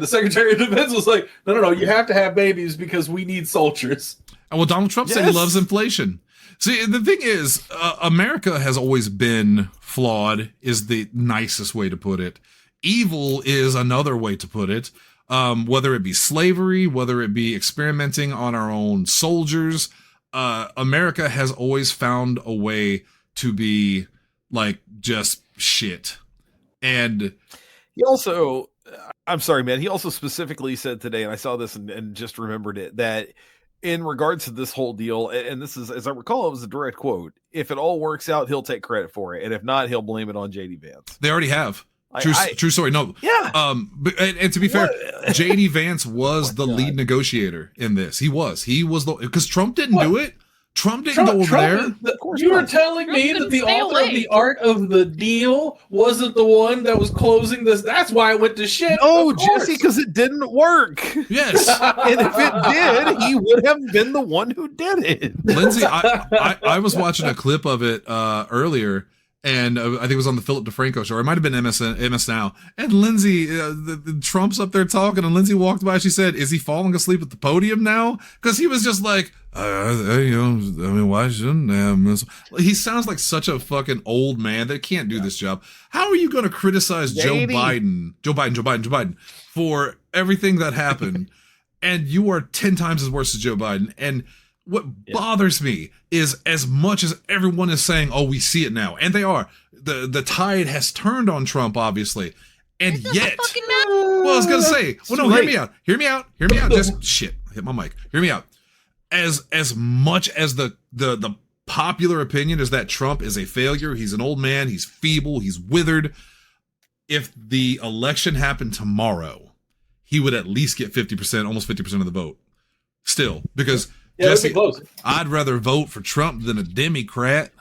Secretary of Defense was like. No, you have to have babies because we need soldiers. And well, Donald Trump said he loves inflation. See, the thing is, America has always been flawed, is the nicest way to put it. Evil is another way to put it. Whether it be slavery, whether it be experimenting on our own soldiers, America has always found a way to be like just shit. And he also, I'm sorry, man, he also specifically said today, and I saw this and just remembered it, that in regards to this whole deal, and this is, as I recall, it was a direct quote, if it all works out, he'll take credit for it. And if not, he'll blame it on JD Vance. They already have. True story. No. Yeah. But, and to be fair, JD Vance was the lead negotiator in this. He was because Trump didn't do it. Trump didn't go over there. You were telling me that the author of the art of the deal wasn't the one that was closing this. That's why it went to shit. No, Jesse, because it didn't work. Yes. And if it did, he would have been the one who did it. Lindsay, I was watching a clip of it earlier. And I think it was on the Philip DeFranco show, or it might have been MS Now. And Lindsay, the Trump's up there talking, and Lindsay walked by. She said, "Is he falling asleep at the podium now?" Because he was just like, why shouldn't they? He sounds like such a fucking old man that can't do this job. How are you going to criticize Joe Biden for everything that happened, and you are 10 times as worse as Joe Biden? And what bothers me is, as much as everyone is saying, "Oh, we see it now," and they are, the tide has turned on Trump, obviously, and yet, well, I was gonna say, well, no, hear me out. Just shit, hit my mic. Hear me out. As much as the popular opinion is that Trump is a failure, he's an old man, he's feeble, he's withered. If the election happened tomorrow, he would at least get 50%, almost 50% of the vote. Still, because. Jesse, I'd rather vote for Trump than a Democrat.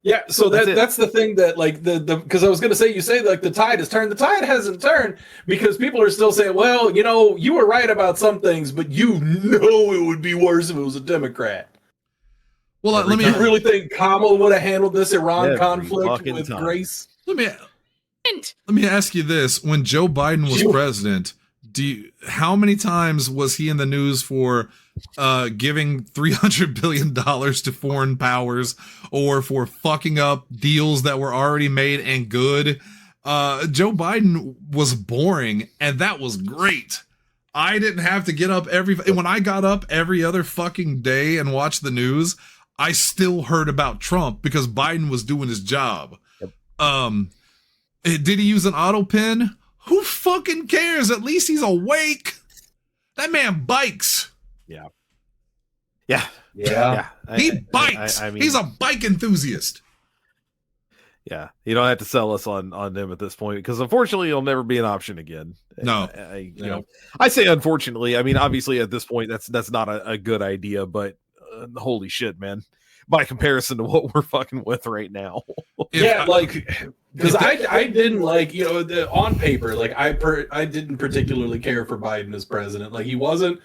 Yeah, so that's the thing that, like, the because I was going to say, you say like the tide has turned. The tide hasn't turned because people are still saying, well, you were right about some things, but it would be worse if it was a Democrat. Well, let me. You really think Kamala would have handled this Iran conflict with grace? Let me ask you this: when Joe Biden was president, how many times was he in the news for giving $300 billion to foreign powers, or for fucking up deals that were already made and good? Joe Biden was boring, and that was great. I didn't have to get up when I got up every other fucking day and watched the news, I still heard about Trump because Biden was doing his job. Yep. Did he use an auto pen? Who fucking cares? At least he's awake. That man bikes. Yeah. He bikes. I mean, he's a bike enthusiast. Yeah, you don't have to sell us on them at this point, because unfortunately it'll never be an option again. No, I say unfortunately. I mean, obviously at this point that's not a good idea, but holy shit, man! By comparison to what we're fucking with right now. Because I didn't like, on paper, like I didn't particularly care for Biden as president. Like, he wasn't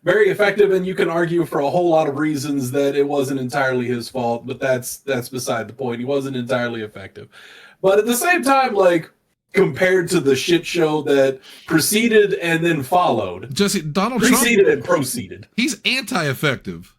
very effective, and you can argue for a whole lot of reasons that it wasn't entirely his fault, but that's beside the point. He wasn't entirely effective. But at the same time, like, compared to the shit show that preceded and then followed, Jesse, Donald preceded Trump, and proceeded. He's anti-effective.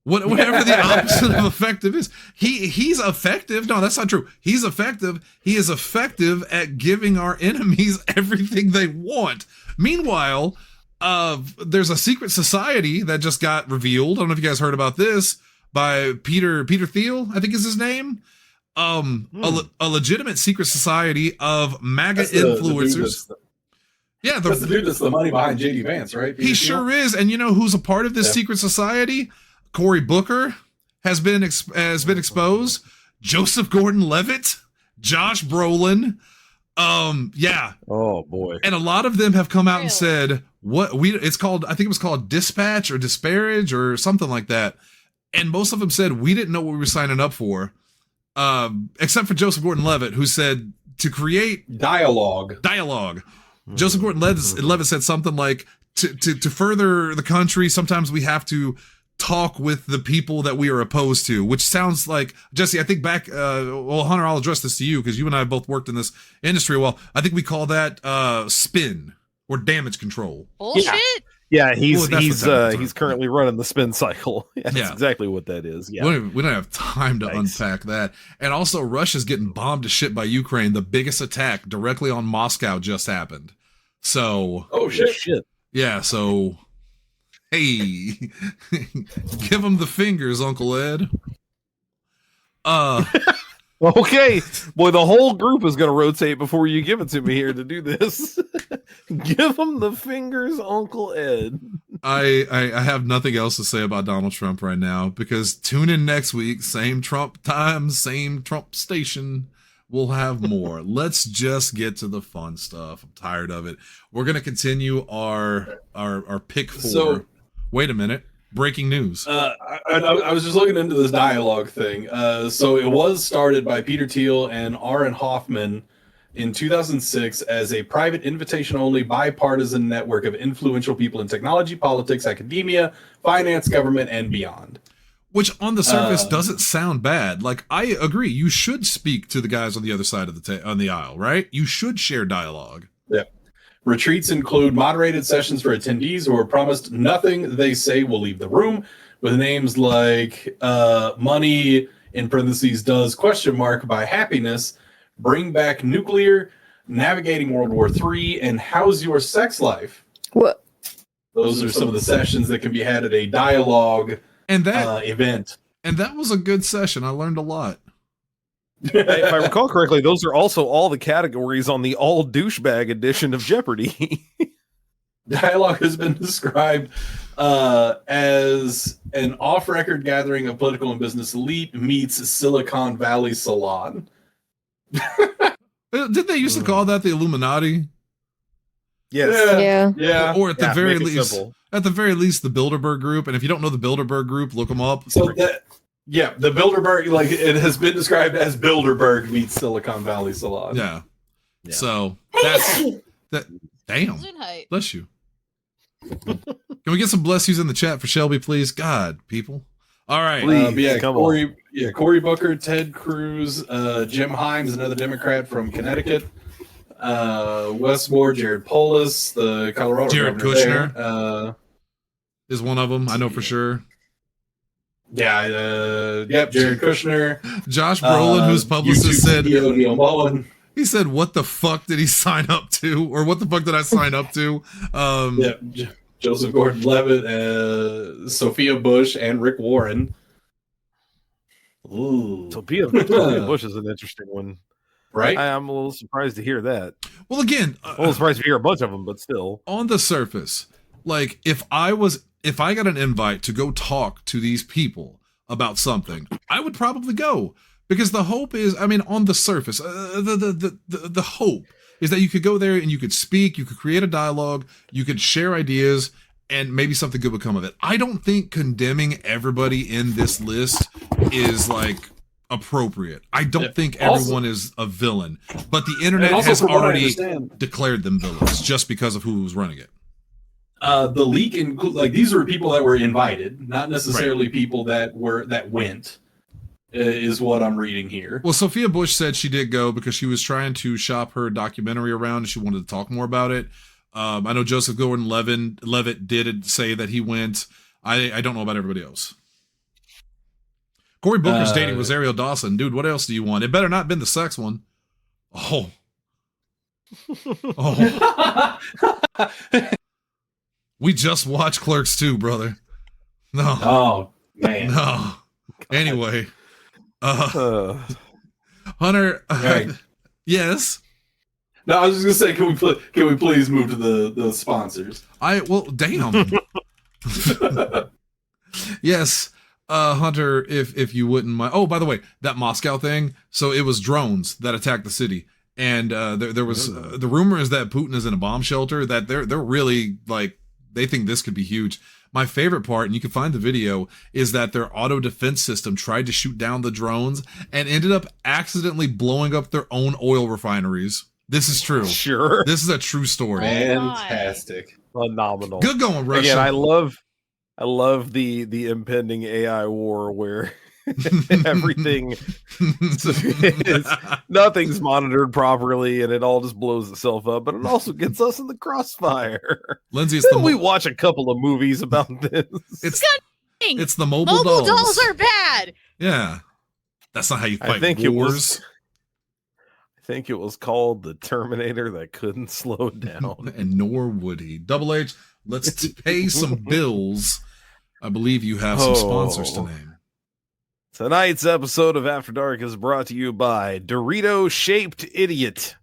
Whatever the opposite of effective is, he's effective. No, that's not true. He's effective. He is effective at giving our enemies everything they want. Meanwhile, there's a secret society that just got revealed. I don't know if you guys heard about this, by Peter Thiel, I think is his name. A legitimate secret society of MAGA influencers. That's the dude that's the money behind JD Vance, right? He sure is. And you know who's a part of this secret society? Cory Booker has been exposed. Joseph Gordon-Levitt, Josh Brolin. Oh boy. And a lot of them have come out and said, it's called, I think it was called dispatch or disparage or something like that. And most of them said, we didn't know what we were signing up for. Except for Joseph Gordon-Levitt, who said to create dialogue. Joseph Gordon-Levitt said something like, to further the country, sometimes we have to talk with the people that we are opposed to, which sounds like, Jesse, I think back, well, Hunter, I'll address this to you because you and I both worked in this industry. Well, I think we call that spin or damage control. Bullshit. Yeah, he's currently running the spin cycle. That's exactly what that is. Yeah, we don't have time to unpack that. And also, Russia's getting bombed to shit by Ukraine. The biggest attack directly on Moscow just happened. So, oh shit. Yeah, so hey, give him the fingers, Uncle Ed. Okay, boy, the whole group is going to rotate before you give it to me here to do this. Give him the fingers, Uncle Ed. I have nothing else to say about Donald Trump right now because tune in next week, same Trump time, same Trump station. We'll have more. Let's just get to the fun stuff. I'm tired of it. We're going to continue our pick four. So, wait a minute. Breaking news. I was just looking into this dialogue thing. So it was started by Peter Thiel and Aaron Hoffman in 2006 as a private, invitation-only, bipartisan network of influential people in technology, politics, academia, finance, government, and beyond. Which on the surface doesn't sound bad. Like, I agree. You should speak to the guys on the other side of on the aisle, right? You should share dialogue. Yeah. Retreats include moderated sessions for attendees who are promised nothing they say will leave the room, with names like money, in parentheses, does, by happiness, bring back nuclear, navigating World War III, and how's your sex life? What? Those are some of the sessions that can be had at a dialogue event. And that was a good session. I learned a lot. If I recall correctly, those are also all the categories on the all douchebag edition of Jeopardy. Dialogue has been described as an off-record gathering of political and business elite meets Silicon Valley salon. Did they used to call that the Illuminati? Yes. Yeah. Or at the very least, the Bilderberg Group. And if you don't know the Bilderberg Group, look them up. So the Bilderberg, like it has been described as Bilderberg meets Silicon Valley salon. Yeah. So that's that. Damn. Bless you. Can we get some bless yous in the chat for Shelby, please? God, people. All right. Cory Booker, Ted Cruz, Jim Himes, another Democrat from Connecticut, Wes Moore, Jared Polis, the Colorado Jared Governor Kushner is one of them. I know for sure. Yeah, Jared Kushner. Josh Brolin, whose publicist said, Neil Mullen. He said, what the fuck did he sign up to? Or what the fuck did I sign up to? Joseph Gordon-Levitt, Sophia Bush, and Rick Warren. Ooh. Sophia Bush is an interesting one. Right? I'm a little surprised to hear that. Well, again, a little surprised to hear a bunch of them, but still. On the surface, like, if I got an invite to go talk to these people about something, I would probably go. Because the hope is, I mean, on the surface, the hope is that you could go there and you could speak, you could create a dialogue, you could share ideas, and maybe something good would come of it. I don't think condemning everybody in this list is, like, appropriate. I don't think everyone is a villain. But the internet has already declared them villains just because of who was running it. The leak, these were people that were invited, not necessarily people that went. Is what I'm reading here. Well, Sophia Bush said she did go because she was trying to shop her documentary around and she wanted to talk more about it. I know Joseph Gordon-Levitt did say that he went. I don't know about everybody else. Cory Booker's dating Rosario Dawson. Dude, what else do you want? It better not have been the sex one. Oh. We just watched Clerks 2, brother. No. Oh, man. No. Anyway. Hunter, yes. No, I was just gonna say, can we please move to the sponsors? Damn. Yes, Hunter, if you wouldn't mind. Oh, by the way, that Moscow thing. So it was drones that attacked the city, And there was the rumor is that Putin is in a bomb shelter, that they're really like, they think this could be huge. My favorite part, and you can find the video, is that their auto defense system tried to shoot down the drones and ended up accidentally blowing up their own oil refineries. This is true. Sure. This is a true story. Fantastic. Phenomenal. Good going, Russia. Again, I love the impending AI war where everything nothing's monitored properly and it all just blows itself up, but it also gets us in the crossfire. Lindsay, we watch a couple of movies about this. It's the mobile dolls are bad. Yeah, that's not how you fight wars. I think it was called the Terminator that couldn't slow down, and nor would he. Double H, let's pay some bills. I believe you have some sponsors to name. Tonight's episode of After Dark is brought to you by Dorito-shaped Idiot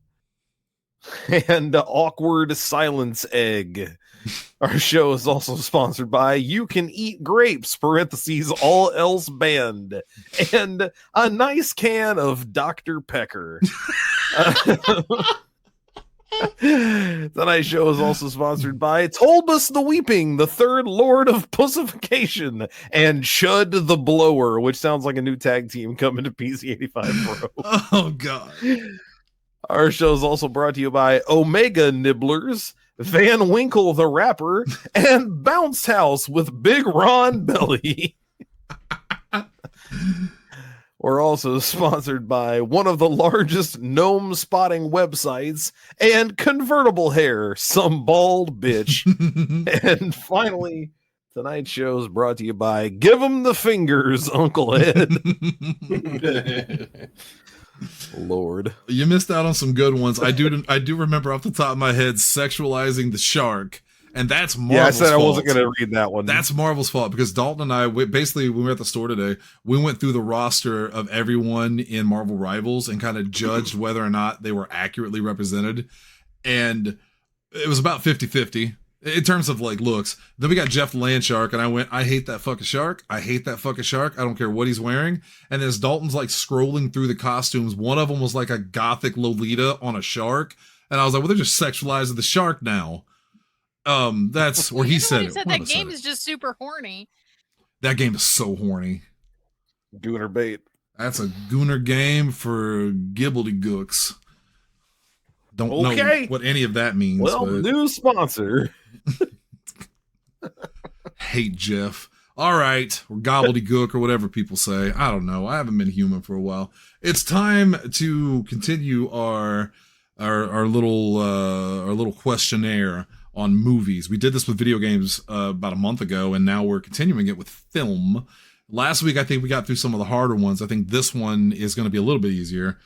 and Awkward Silence Egg. Our show is also sponsored by You Can Eat Grapes, parentheses, all else banned, and a nice can of Dr. Pecker. Tonight's show is also sponsored by Tolbus the Weeping, the third Lord of Pussification, and Chud the Blower, which sounds like a new tag team coming to PC85 Pro. Oh, God. Our show is also brought to you by Omega Nibblers, Van Winkle the Rapper, and Bounce House with Big Ron Belly. We're also sponsored by one of the largest gnome spotting websites and Convertible Hair, Some Bald Bitch. And finally, tonight's show is brought to you by Give 'em the Fingers, Uncle Ed. Lord, you missed out on some good ones. I do remember off the top of my head Sexualizing the Shark. And that's Marvel's fault. Yeah, I said I wasn't going to read that one. That's Marvel's fault, because Dalton and I, basically, when we were at the store today, we went through the roster of everyone in Marvel Rivals and kind of judged whether or not they were accurately represented. And it was about 50-50 in terms of like looks. Then we got Jeff Landshark, and I went, I hate that fucking shark. I hate that fucking shark. I don't care what he's wearing. And as Dalton's like scrolling through the costumes, one of them was like a gothic Lolita on a shark. And I was like, well, they're just sexualizing the shark now. That's where he said it. Said that game is just super horny. That game is so horny. Gooner bait. That's a gooner game for gibbledy-gooks. Don't know what any of that means. Well, new sponsor. Hate Jeff. All right, or gobbledygook or whatever people say. I don't know. I haven't been human for a while. It's time to continue our little questionnaire on movies. We did this with video games about a month ago, and now we're continuing it with film. Last week, I think we got through some of the harder ones. I think this one is going to be a little bit easier.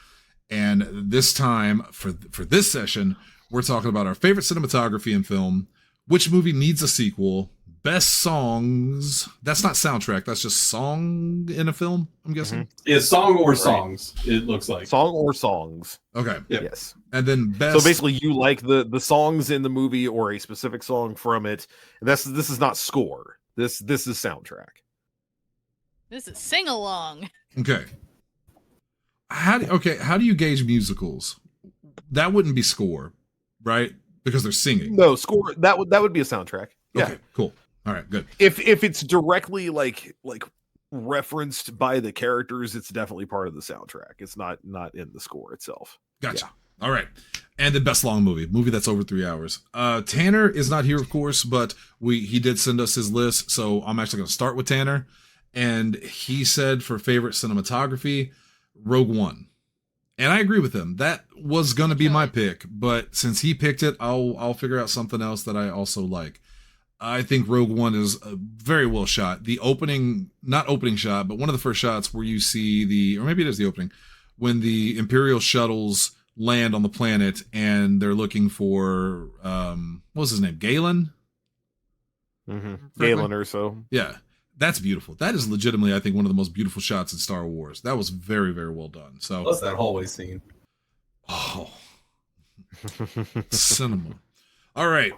And this time, for this session, we're talking about our favorite cinematography in film, which movie needs a sequel, best songs. That's not soundtrack. That's just song in a film, I'm guessing. Yeah, song or songs, it looks like. Song or songs. Okay. Yep. Yes. And then best. So basically, you like the songs in the movie or a specific song from it. This is not score. This is soundtrack. This is sing along. Okay. How do you gauge musicals? That wouldn't be score, right? Because they're singing. No, score. That would be a soundtrack. Yeah. Okay, cool. All right, good. If it's directly like referenced by the characters, it's definitely part of the soundtrack. It's not in the score itself. Gotcha. Yeah. All right. And the best long movie that's over 3 hours. Tanner is not here, of course, but he did send us his list, so I'm actually going to start with Tanner. And he said for favorite cinematography, Rogue One. And I agree with him. That was going to be my pick, but since he picked it, I'll figure out something else that I also like. I think Rogue One is very well shot. The not opening shot, but one of the first shots where you see or maybe it is the opening, when the Imperial shuttles land on the planet and they're looking for, what was his name? Galen? Mm-hmm. Galen or so. Yeah. That's beautiful. That is legitimately, I think, one of the most beautiful shots in Star Wars. That was very, very well done. So plus that hallway scene. Oh, cinema. All right,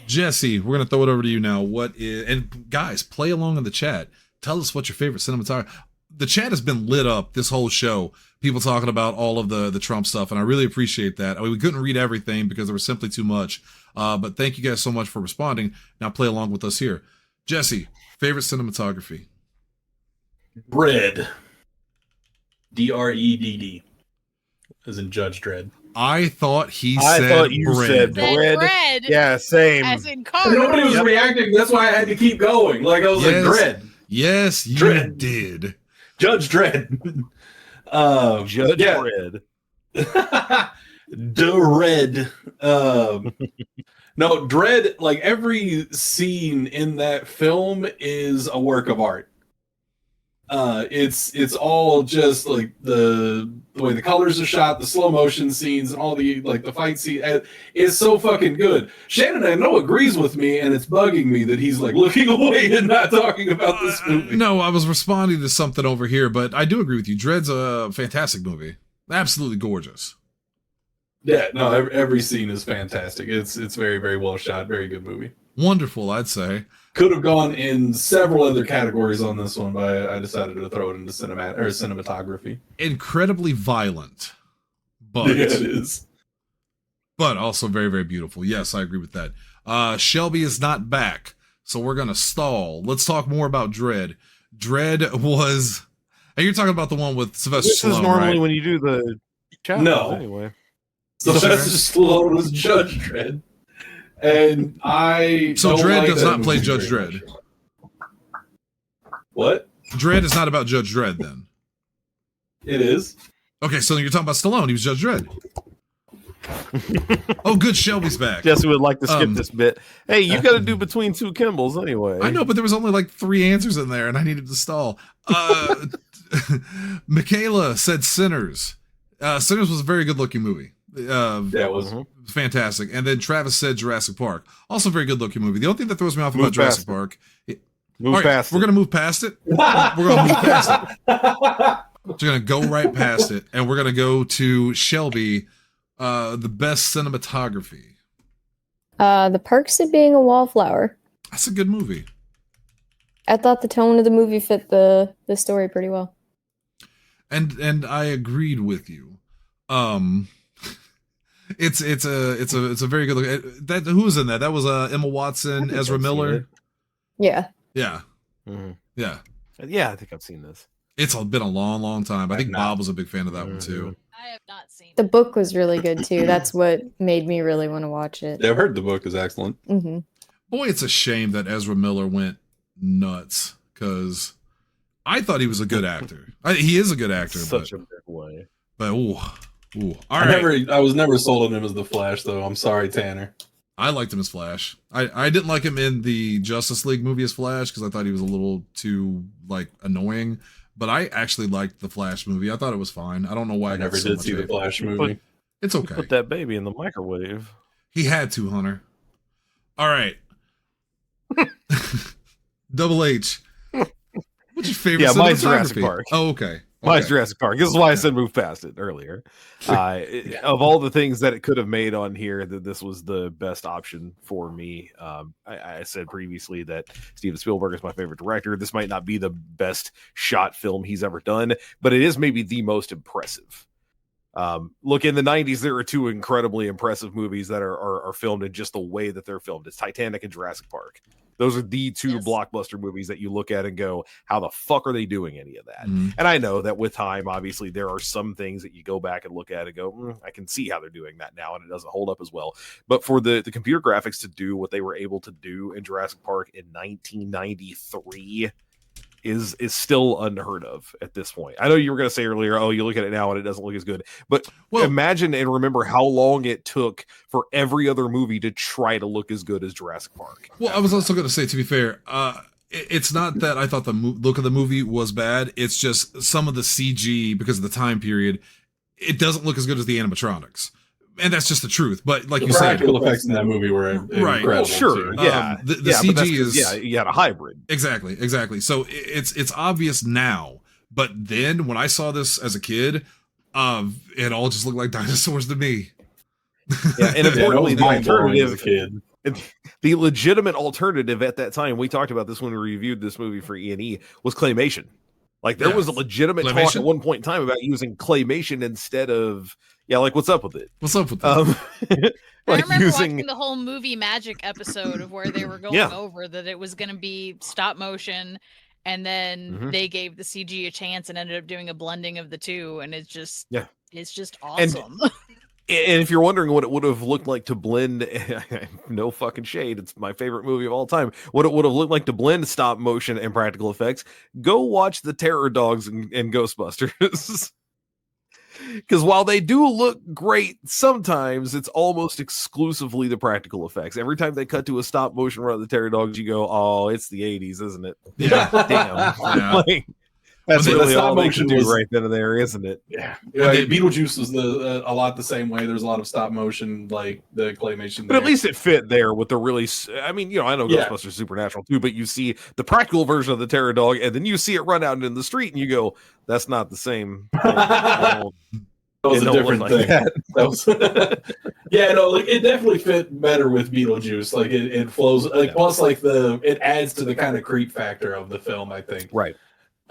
Jesse, we're gonna throw it over to you now. And guys, play along in the chat. Tell us what your favorite cinematography. The chat has been lit up this whole show. people talking about all of the Trump stuff, and I really appreciate that. I mean, we couldn't read everything because there was simply too much. But thank you guys so much for responding. Now play along with us here. Jesse, favorite cinematography? Dredd. Dredd. As in Judge Dredd. I thought you said bread. Yeah, same. As in car. Nobody was reacting. That's why I had to keep going. Like I was like, Dredd. Yes, you did. Judge Dredd. Judge Dredd. Dredd. No, Dredd, like every scene in that film is a work of art. It's all just like the way the colors are shot, the slow motion scenes, and all the like the fight scene. It's so fucking good. Shannon, I know, agrees with me, and it's bugging me that he's like looking away and not talking about this movie. No, I was responding to something over here, but I do agree with you. Dredd's a fantastic movie, absolutely gorgeous. Yeah, no, every scene is fantastic. It's very, very well shot. Very good movie. Wonderful, I'd say. Could have gone in several other categories on this one, but I decided to throw it into cinematography. Incredibly violent, but yeah, it is. But also very, very beautiful. Yes, I agree with that. Shelby is not back, so we're gonna stall. Let's talk more about Dredd. Dredd was, and you're talking about the one with Sylvester Stallone, this is normally right? when you do the challenge, no. Anyway, Sylvester Stallone was Judge Dredd. And so Dredd does not play Judge Dredd. What? Dredd is not about Judge Dredd, then. It is. Okay, so you're talking about Stallone. He was Judge Dredd. Oh, good. Shelby's back. Jesse would like to skip this bit. Hey, you got to do between two Kimballs anyway. I know, but there was only like 3 answers in there, and I needed to stall. Michaela said Sinners. Sinners was a very good-looking movie. That was fantastic. And then Travis said Jurassic Park. Also a very good looking movie. The only thing that throws me off about Jurassic Park. We're going to move past it. We're going to move past it. We're going to go right past it. And we're going to go to Shelby, the best cinematography. The Perks of Being a Wallflower. That's a good movie. I thought the tone of the movie fit the story pretty well. And I agreed with you. It's a very good look. Who was in that? That was Emma Watson, Ezra Miller. Yeah. Yeah. Mm-hmm. Yeah. Yeah, I think I've seen this. It's been a long time. I think Bob was a big fan of that one too. I have not seen it. The book was really good too. That's what made me really want to watch it. Yeah, I've heard the book is excellent. Mm-hmm. Boy, it's a shame that Ezra Miller went nuts because I thought he was a good actor. He is a good actor. Such a big way. But ooh. All right. I was never sold on him as the Flash, though. I'm sorry, Tanner. I liked him as Flash. I didn't like him in the Justice League movie as Flash because I thought he was a little too like annoying. But I actually liked the Flash movie. I thought it was fine. I don't know why I never did see the Flash movie. It's okay. Put that baby in the microwave. He had to, Hunter. All right. Double H. What's your favorite? Yeah, mine's Jurassic Park. Oh, okay. Mine's Jurassic Park. This is why I said move past it earlier. Of all the things that it could have made on here, that this was the best option for me. I said previously that Steven Spielberg is my favorite director. This might not be the best shot film he's ever done, but it is maybe the most impressive. Look, in the 90s, there are two incredibly impressive movies that are filmed in just the way that they're filmed. It's Titanic and Jurassic Park. Those are the two blockbuster movies that you look at and go, how the fuck are they doing any of that? Mm-hmm. And I know that with time, obviously, there are some things that you go back and look at and go, I can see how they're doing that now, and it doesn't hold up as well. But for the computer graphics to do what they were able to do in Jurassic Park in 1993 is still unheard of at this point. I know you were going to say earlier, oh, you look at it now and it doesn't look as good. But imagine and remember how long it took for every other movie to try to look as good as Jurassic Park. Well, I was also going to say, to be fair, it's not that I thought the look of the movie was bad. It's just some of the CG, because of the time period, it doesn't look as good as the animatronics. And that's just the truth. But like you said, practical effects in that movie were incredible. Well, sure, too. yeah. The CG is you had a hybrid. Exactly. So it's obvious now. But then when I saw this as a kid, it all just looked like dinosaurs to me. Yeah, and importantly, the alternative, kid. the legitimate alternative at that time, we talked about this when we reviewed this movie for E&E, was claymation. Like there was a legitimate talk at one point in time about using claymation instead of like what's up with it? What's up with that? I remember watching the whole movie magic episode of where they were going over that it was going to be stop motion, and then they gave the CG a chance and ended up doing a blending of the two, and it's just awesome. And if you're wondering what it would have looked like to blend, no fucking shade, it's my favorite movie of all time. What it would have looked like to blend stop motion and practical effects, go watch the Terror Dogs and Ghostbusters. Because while they do look great, sometimes it's almost exclusively the practical effects. Every time they cut to a stop motion run of the Terror Dogs, you go, "Oh, it's the '80s, isn't it?" Yeah, damn. Like, that's really all they can do right then and there, isn't it? Yeah. Beetlejuice was a lot the same way. There's a lot of stop motion, like the claymation. But at least it fit there with the really. I mean, I know Ghostbusters is supernatural too, but you see the practical version of the Terror Dog, and then you see it run out in the street, and you go, "That's not the same." That was a different thing. That was, it definitely fit better with Beetlejuice. Like it flows. Plus, it adds to the kind of creep factor of the film. I think. Right.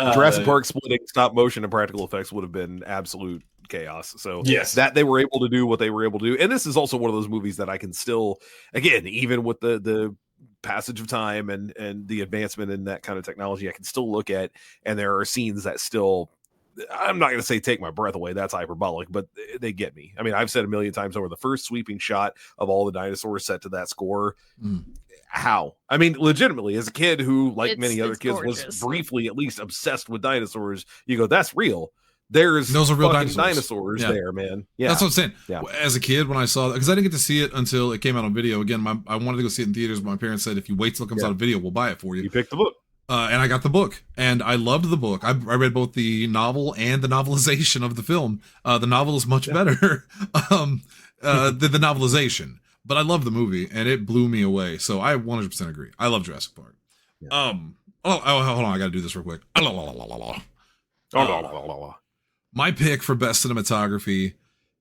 Jurassic Park splitting stop motion and practical effects would have been absolute chaos. So that they were able to do what they were able to do. And this is also one of those movies that I can still, again, even with the passage of time and the advancement in that kind of technology, I can still look at, and there are scenes that still, I'm not going to say take my breath away. That's hyperbolic, but they get me. I mean, I've said a million times over, the first sweeping shot of all the dinosaurs set to that score. How? I mean, legitimately, as a kid who, like many other kids, gorgeous. was briefly at least obsessed with dinosaurs, you go, that's real. Those are real dinosaurs there, man. Yeah. That's what I'm saying. Yeah. As a kid, when I saw that, because I didn't get to see it until it came out on video. Again, I wanted to go see it in theaters, but my parents said, if you wait till it comes out on video, we'll buy it for you. You picked the book. And I got the book, and I loved the book. I read both the novel and the novelization of the film. The novel is much better than the novelization. But I love the movie, and it blew me away. So I 100% agree. I love Jurassic Park. Yeah. Hold on. I got to do this real quick. My pick for best cinematography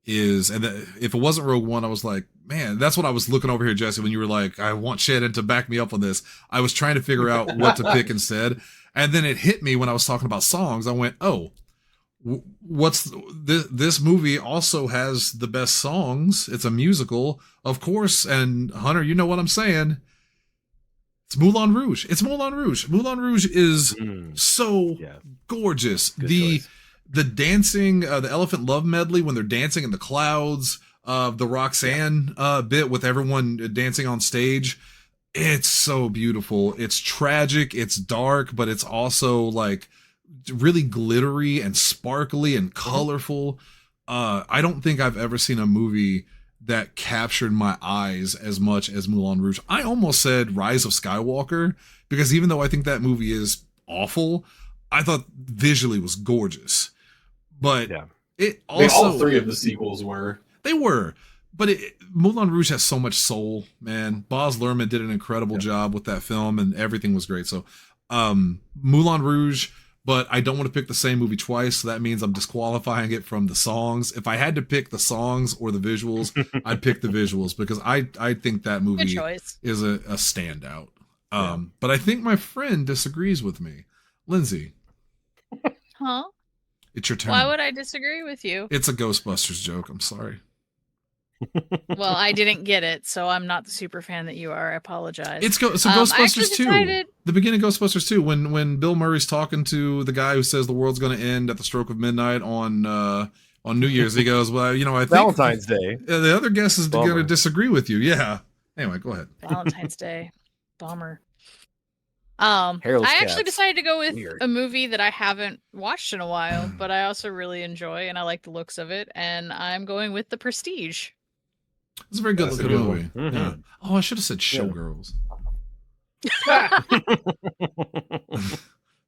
is, and if it wasn't Rogue One, I was like, man, that's what I was looking over here, Jesse, when you were like, I want Shannon to back me up on this. I was trying to figure out what to pick instead. And then it hit me when I was talking about songs. I went, this movie also has the best songs. It's a musical, of course. And Hunter, you know what I'm saying. It's Moulin Rouge. Moulin Rouge is so gorgeous. The dancing, the Elephant Love medley when they're dancing in the clouds, the Roxanne bit with everyone dancing on stage. It's so beautiful. It's tragic. It's dark, but it's also like really glittery and sparkly and colorful. I don't think I've ever seen a movie that captured my eyes as much as Moulin Rouge. I almost said Rise of Skywalker, because even though I think that movie is awful, I thought visually was gorgeous. But it also, all three of the sequels were. They were. But Moulin Rouge has so much soul, man. Baz Luhrmann did an incredible job with that film, and everything was great. So Moulin Rouge, but I don't want to pick the same movie twice, so that means I'm disqualifying it from the songs. If I had to pick the songs or the visuals, I'd pick the visuals, because I think that movie is a standout. But I think my friend disagrees with me. Lindsay. Huh? It's your turn. Why would I disagree with you? It's a Ghostbusters joke. I'm sorry. Well, I didn't get it, so I'm not the super fan that you are. I apologize. It's Ghostbusters 2. The beginning of Ghostbusters 2, when Bill Murray's talking to the guy who says the world's going to end at the stroke of midnight on New Year's, he goes, "Well, I think Valentine's Day. The other guest is going to disagree with you." Yeah. Anyway, go ahead. Valentine's Day, bummer. I actually decided to go with a movie that I haven't watched in a while, but I also really enjoy, and I like the looks of it, and I'm going with The Prestige. It's a very good looking movie. Mm-hmm. Yeah. Oh, I should have said Showgirls.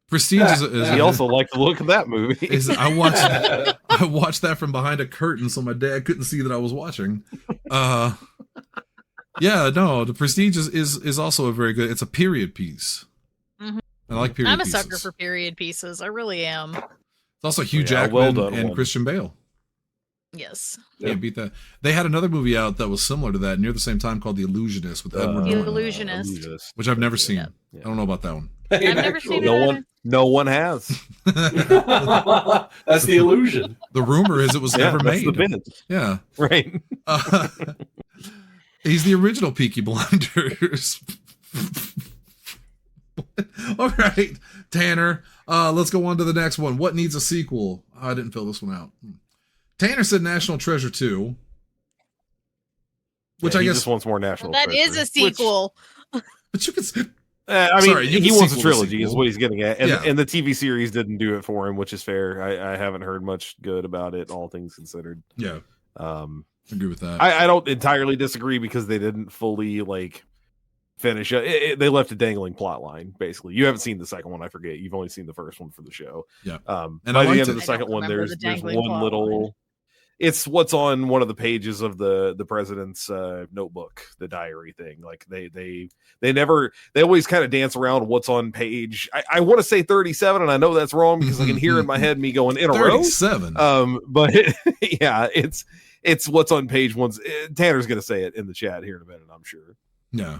Prestige is he also liked the look of that movie. I watched that from behind a curtain, so my dad couldn't see that I was watching. The Prestige is also a very good. It's a period piece. Mm-hmm. I like period pieces. I'm a sucker for period pieces. I really am. It's also Hugh Jackman and Christian Bale. Yes. Can't beat that. They had another movie out that was similar to that near the same time called The Illusionist with Edward Norton. Illusionist. Which I've never seen. Yeah. I don't know about that one. I've never seen it. No one has. That's the illusion. The rumor is it was never made. Yeah, right. He's the original Peaky Blinders. All right, Tanner. Let's go on to the next one. What needs a sequel? I didn't fill this one out. Tanner said National Treasure 2. Which I guess just wants more National Treasure. That is a sequel. But you could say... I mean, he wants a trilogy is what he's getting at. And the TV series didn't do it for him, which is fair. I haven't heard much good about it, all things considered. Yeah. Agree with that. I don't entirely disagree because they didn't fully finish it. They left a dangling plot line, basically. You haven't seen the second one, I forget. You've only seen the first one for the show. Yeah. And by the end of the second one, there's one little... It's what's on one of the pages of the president's notebook, the diary thing. Like they always kind of dance around what's on page. I want to say 37, and I know that's wrong because I can hear in my head me going in a 37. row. But yeah, it's what's on page one. Tanner's gonna say it in the chat here in a minute, I'm sure. Yeah,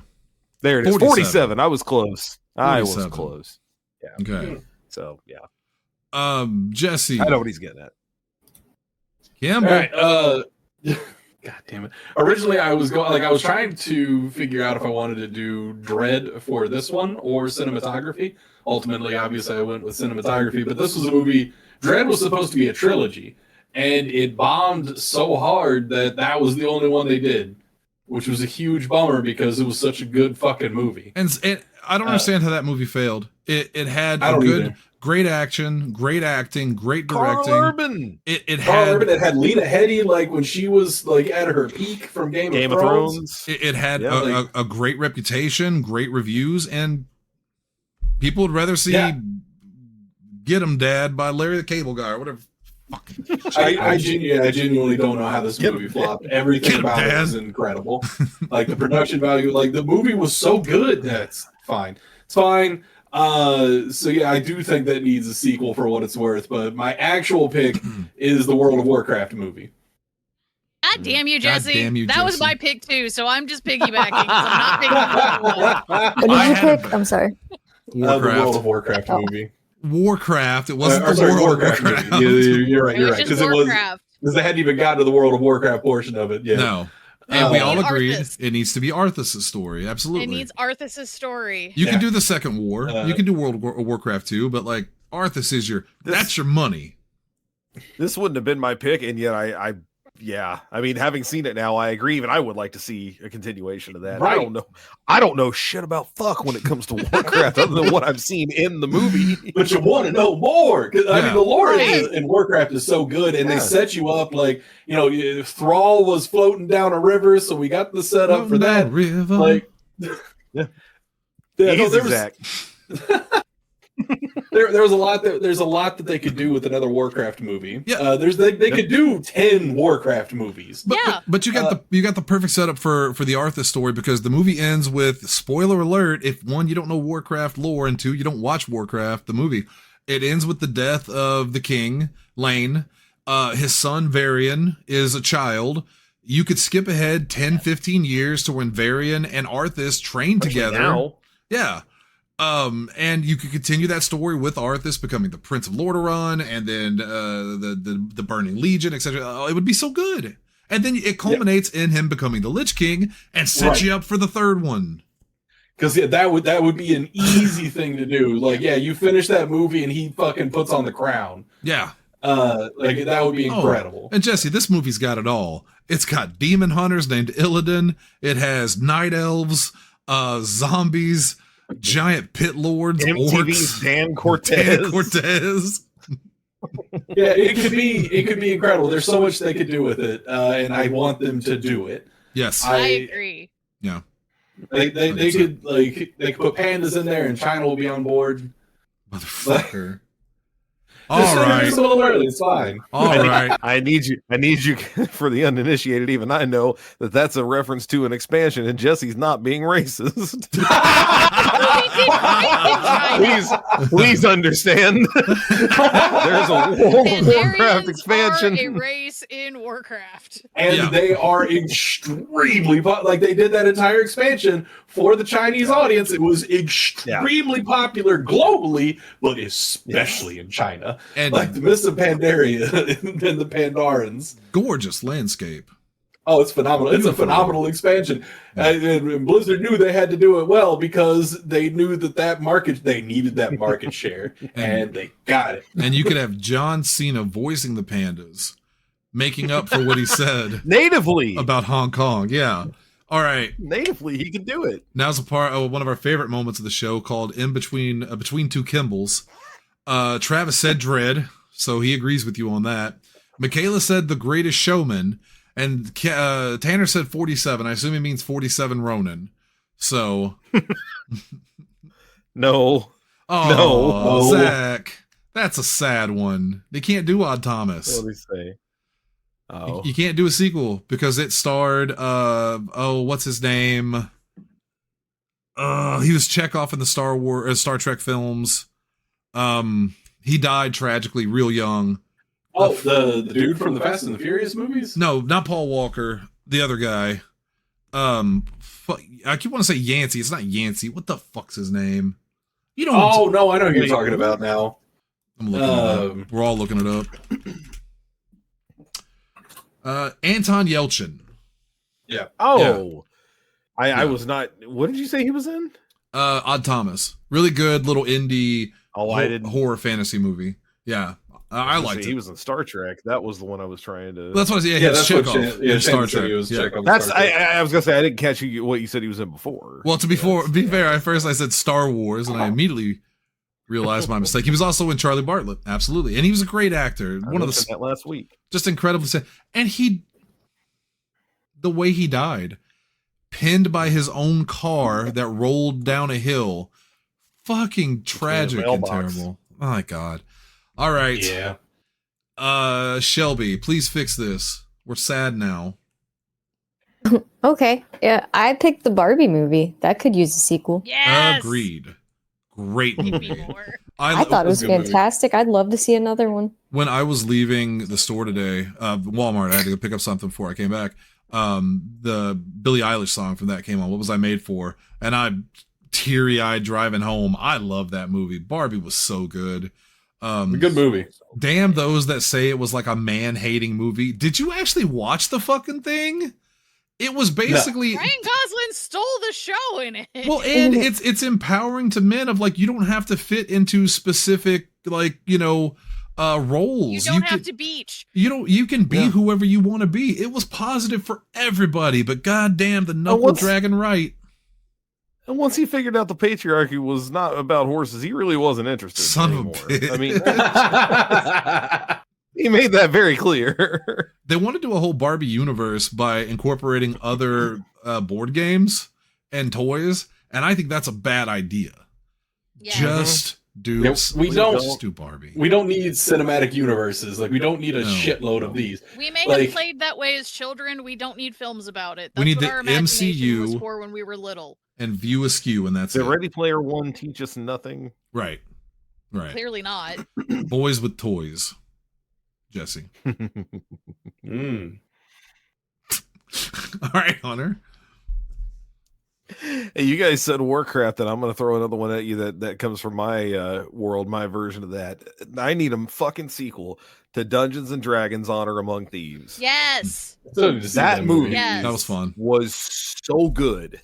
there it is. 47. I was close. 47. I was close. Yeah. Okay. So yeah. Jesse, I know what he's getting at. Campbell. All right, God damn it. Originally, I was trying to figure out if I wanted to do Dread for this one or cinematography. Ultimately, obviously, I went with cinematography, but this was a movie. Dread was supposed to be a trilogy, and it bombed so hard that was the only one they did, which was a huge bummer because it was such a good fucking movie. And I don't understand how that movie failed. It had great action, great acting, great directing. Carl Urban. It had Lena Headey when she was at her peak from Game of Thrones. It had a great reputation, great reviews, and people would rather see Get 'Em Dad by Larry the Cable Guy or whatever. I genuinely don't know how this movie flopped. Everything about it is incredible. The production value, the movie was so good. That's fine. It's fine. So yeah, I do think that needs a sequel for what it's worth, but my actual pick is the World of Warcraft movie. God damn you, Jesse. That was my pick too, so I'm just piggybacking. I'm not picking that one. What did you pick? I'm sorry. The World of Warcraft movie. Warcraft. It wasn't the World World of Warcraft. Warcraft. You're right. Because they hadn't even gotten to the World of Warcraft portion of it yet. No. And we all agreed it needs to be Arthas' story. Absolutely. It needs Arthas' story. You can do the Second War. You can do World of Warcraft 2, but Arthas is that's your money. This wouldn't have been my pick, and yet I mean, having seen it now, I agree. Even I would like to see a continuation of that. Right. I don't know shit about fuck when it comes to Warcraft other than what I've seen in the movie. But you want to know more. I mean, the lore in Warcraft is so good, and they set you up Thrall was floating down a river, so we got the setup for that. River. There's a lot that they could do with another Warcraft movie. Yeah, they could do 10 Warcraft movies. But you got the perfect setup for the Arthas story because the movie ends with, spoiler alert, if one, you don't know Warcraft lore, and two, you don't watch Warcraft the movie, it ends with the death of the king, Lane. His son Varian is a child. You could skip ahead 10, 15 years to when Varian and Arthas trained together. Now. Yeah. And you could continue that story with Arthas becoming the Prince of Lordaeron, and then the Burning Legion, etc. It would be so good. And then it culminates in him becoming the Lich King and sets you up for the third one. Because that would be an easy thing to do. You finish that movie and he fucking puts on the crown. Yeah. That would be incredible. And Jesse, this movie's got it all. It's got demon hunters named Illidan. It has night elves, zombies, giant pit lords, MTV's orcs, Dan Cortez. Yeah, it could be incredible. There's so much they could do with it, and I want them to do it. Yes, I agree. Yeah, they could put pandas in there, and China will be on board. Motherfucker. All right. It's a little early. It's fine. All right. I need you for the uninitiated. Even I know that's a reference to an expansion, and Jesse's not being racist. Please understand. There's a Warcraft expansion. Are a race in Warcraft, and they are extremely like they did that entire expansion for the Chinese audience. It was extremely popular globally, but especially in China. And like the Mists of Pandaria and the Pandarans. Gorgeous landscape. Oh, it's phenomenal. It's a phenomenal expansion. And Blizzard knew they had to do it well because they knew that market, they needed that market share, and they got it. And you could have John Cena voicing the pandas, making up for what he said natively about Hong Kong. Yeah. All right. Natively, he can do it. Now's a part of one of our favorite moments of the show called In Between Between Two Kimballs. Travis said Dread, so he agrees with you on that. Michaela said The Greatest Showman. And Tanner said 47. I assume he means 47 Ronin. So. No. Oh, no. Zach. That's a sad one. They can't do Odd Thomas. What do we say? Oh. You can't do a sequel because it starred, what's his name? He was Chekhov in the Star Trek films. He died tragically real young. Oh, the dude from the Fast and the Furious movies? No, not Paul Walker. The other guy. I keep wanting to say Yancey. It's not Yancey. What the fuck's his name? You know. Oh no, I know who you're talking about now. I'm looking it up. We're all looking it up. Anton Yelchin. Yeah. Oh. Yeah. I was not. What did you say he was in? Odd Thomas. Really good little indie horror fantasy movie. Yeah. I liked it. He was in Star Trek. That was the one I was trying to. That's what I was. Yeah, that's Chekhov in Star Trek. That's. I was gonna say I didn't catch what you said he was in before. Well, to be fair, at first I said Star Wars, and I immediately realized my mistake. He was also in Charlie Bartlett, absolutely, and he was a great actor. One of the last week, just incredibly sad. And the way he died, pinned by his own car that rolled down a hill, fucking tragic and terrible. Oh my God. All right. Yeah. Shelby, please fix this. We're sad now. Okay. Yeah, I picked the Barbie movie. That could use a sequel. Yes. Agreed. Great movie. I thought it was fantastic. Movie. I'd love to see another one. When I was leaving the store today, Walmart, I had to go pick up something before I came back. The Billie Eilish song from that came on. What Was I Made For? And I teary-eyed driving home. I love that movie. Barbie was so good. A good movie. Damn those that say it was like a man-hating movie. Did you actually watch the fucking thing? It was basically Ryan Gosling stole the show in it. Well, and it's empowering to men of like you don't have to fit into specific like, roles. You don't have to beach. You can be whoever you want to be. It was positive for everybody, but goddamn the knuckle dragging right. And once he figured out the patriarchy was not about horses, he really wasn't interested anymore. I mean, he made that very clear. They want to do a whole Barbie universe by incorporating other board games and toys, and I think that's a bad idea. Yeah. Just do Barbie. We don't need cinematic universes. Like we don't need a shitload of these. We may have played that way as children. We don't need films about it. That's we need what the our imagination MCU was for when we were little. And View Askew, and that's it. Ready Player One teach us nothing. Right. Clearly not. Boys with toys. Jesse. All right, Hunter. Hey, you guys said Warcraft, and I'm going to throw another one at you that comes from my world, my version of that. I need a fucking sequel to Dungeons and Dragons: Honor Among Thieves. Yes. That movie that was fun. Was so good.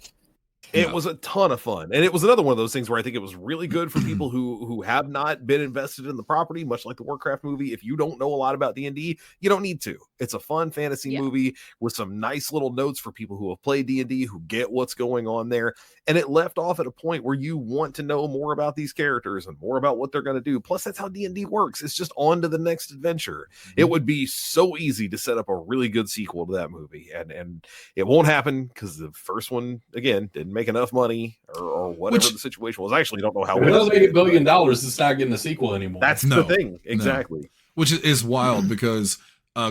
It was a ton of fun. And it was another one of those things where I think it was really good for people who have not been invested in the property, much like the Warcraft movie. If you don't know a lot about D&D, you don't need to. It's a fun fantasy movie with some nice little notes for people who have played D&D, who get what's going on there. And it left off at a point where you want to know more about these characters and more about what they're going to do. Plus, that's how D&D works. It's just on to the next adventure. It would be so easy to set up a really good sequel to that movie. And it won't happen because the first one, again, didn't make enough money or whatever the situation was. I actually don't know how. It doesn't make $1 billion. It's not getting a sequel anymore. That's the thing. Exactly. No. Which is wild because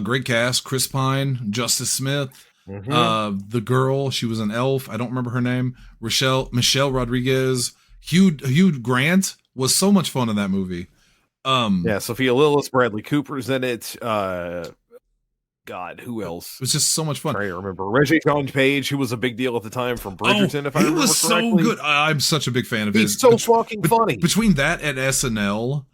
great cast, Chris Pine, Justice Smith, the girl, she was an elf. I don't remember her name. Michelle Rodriguez, Hugh Grant was so much fun in that movie. Sophia Lillis, Bradley Cooper's in it. God, who else? It was just so much fun. I remember Reggie John Page, who was a big deal at the time from Bridgerton. If I remember correctly, so good. I'm such a big fan of his. He's so fucking funny. Between that and SNL,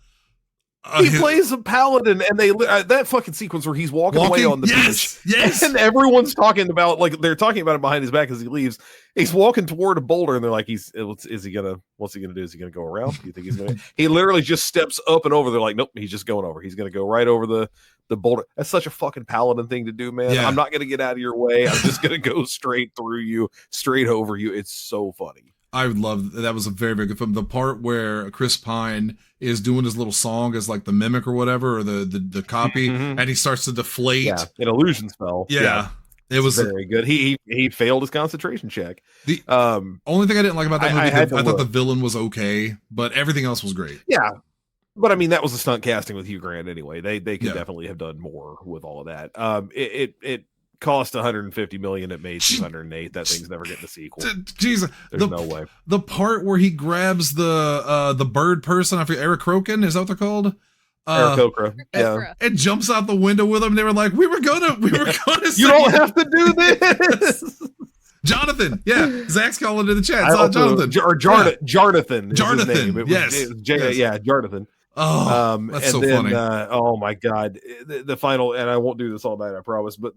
he plays a paladin, and they that fucking sequence where he's walking away on the beach, and everyone's talking about they're talking about him behind his back as he leaves. He's walking toward a boulder, and they're like, what's he gonna do? Is he gonna go around? Do you think he's gonna? He literally just steps up and over. They're like, nope, he's just going over. He's gonna go right over the boulder. That's such a fucking paladin thing to do, man. Yeah. I'm not gonna get out of your way. I'm just gonna go straight through you, straight over you. It's so funny. I would love that. Was a very, very good film. The part where Chris Pine is doing his little song as like the mimic or whatever, or the copy, and he starts to deflate. Yeah, an illusion spell. Yeah. It was very good. He failed his concentration check. The only thing I didn't like about that movie, I thought the villain was okay, but everything else was great. Yeah. But I mean, that was a stunt casting with Hugh Grant anyway. They could definitely have done more with all of that. It cost $150 million. It made $208. That thing's never getting a sequel. Jesus, there's no way. The part where he grabs the bird person, I forget, Eric Crokin, is that what they're called? Eric Okra. Yeah. And jumps out the window with him. They were like, we were gonna you don't have to do this. Jonathan, Zach's calling in the chat. Jonathan Jarnathan. Jarnathan, yes. Jarnathan. Oh, that's so funny. Oh my God, the final, and I won't do this all night, I promise. But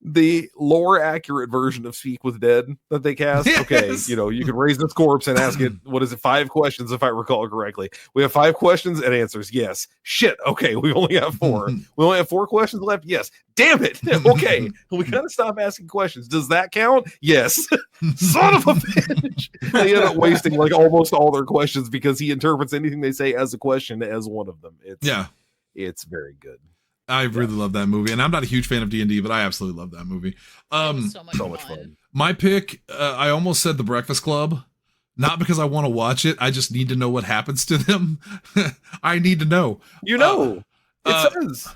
the lore accurate version of Speak with Dead that they cast. Yes. Okay, you can raise this corpse and ask it. What is it? 5 questions, if I recall correctly. We have 5 questions and answers. Yes. Shit. Okay, we only have 4. We only have 4 questions left. Yes. Damn it. Okay, we gotta stop asking questions. Does that count? Yes. Son of a bitch. They end up wasting like almost all their questions because he interprets anything they say as a question as one of them. It's very good. I really love that movie, and I'm not a huge fan of D&D, but I absolutely love that movie. So much fun. My pick, I almost said The Breakfast Club, not because I want to watch it. I just need to know what happens to them. I need to know. It says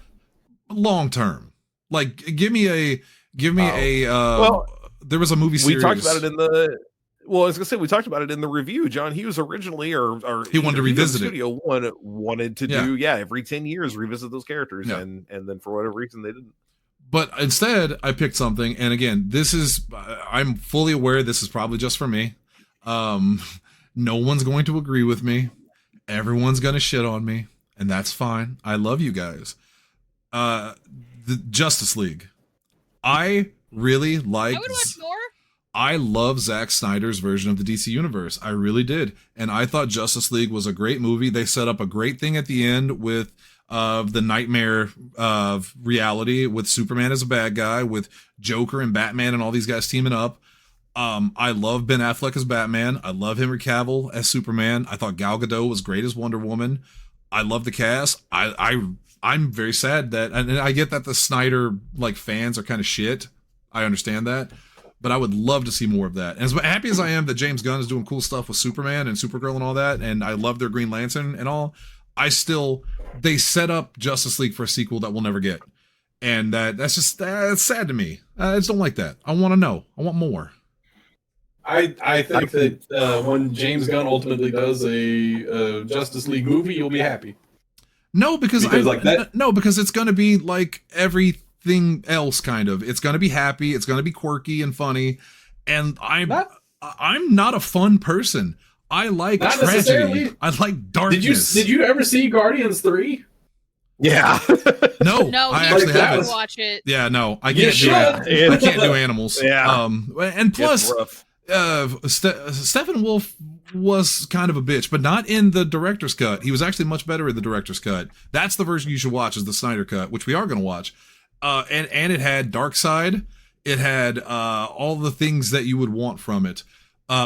long term. Like, give me a. There was a movie series. We talked about it in the. Well, I was gonna say we talked about it in the review. John Hughes originally, or he wanted to revisit it. Studio One wanted to do every 10 years revisit those characters, and then for whatever reason they didn't. But instead, I picked something, and again, I'm fully aware this is probably just for me. No one's going to agree with me. Everyone's gonna shit on me, and that's fine. I love you guys. The Justice League. I really like. I would watch more. I love Zack Snyder's version of the DC Universe. I really did. And I thought Justice League was a great movie. They set up a great thing at the end with the nightmare of reality with Superman as a bad guy, with Joker and Batman and all these guys teaming up. I love Ben Affleck as Batman. I love Henry Cavill as Superman. I thought Gal Gadot was great as Wonder Woman. I love the cast. I'm very sad that, and I get that the Snyder fans are kind of shit. I understand that. But I would love to see more of that. And as happy as I am that James Gunn is doing cool stuff with Superman and Supergirl and all that, and I love their Green Lantern and all, they set up Justice League for a sequel that we'll never get. And that's sad to me. I just don't like that. I want to know. I want more. I think that when James Gunn ultimately does a Justice League movie, you'll be happy. No, because it's going to be like everything else, kind of. It's going to be happy. It's going to be quirky and funny. And I'm not a fun person. I like tragedy. I like darkness. Did you ever see Guardians 3? Yeah. No, I actually haven't. Watch it. Yeah, no, I can't do animals. Yeah. And plus, Steppenwolf was kind of a bitch, but not in the director's cut. He was actually much better in the director's cut. That's the version you should watch, is the Snyder cut, which we are going to watch. And it had Darkseid. It had all the things that you would want from it.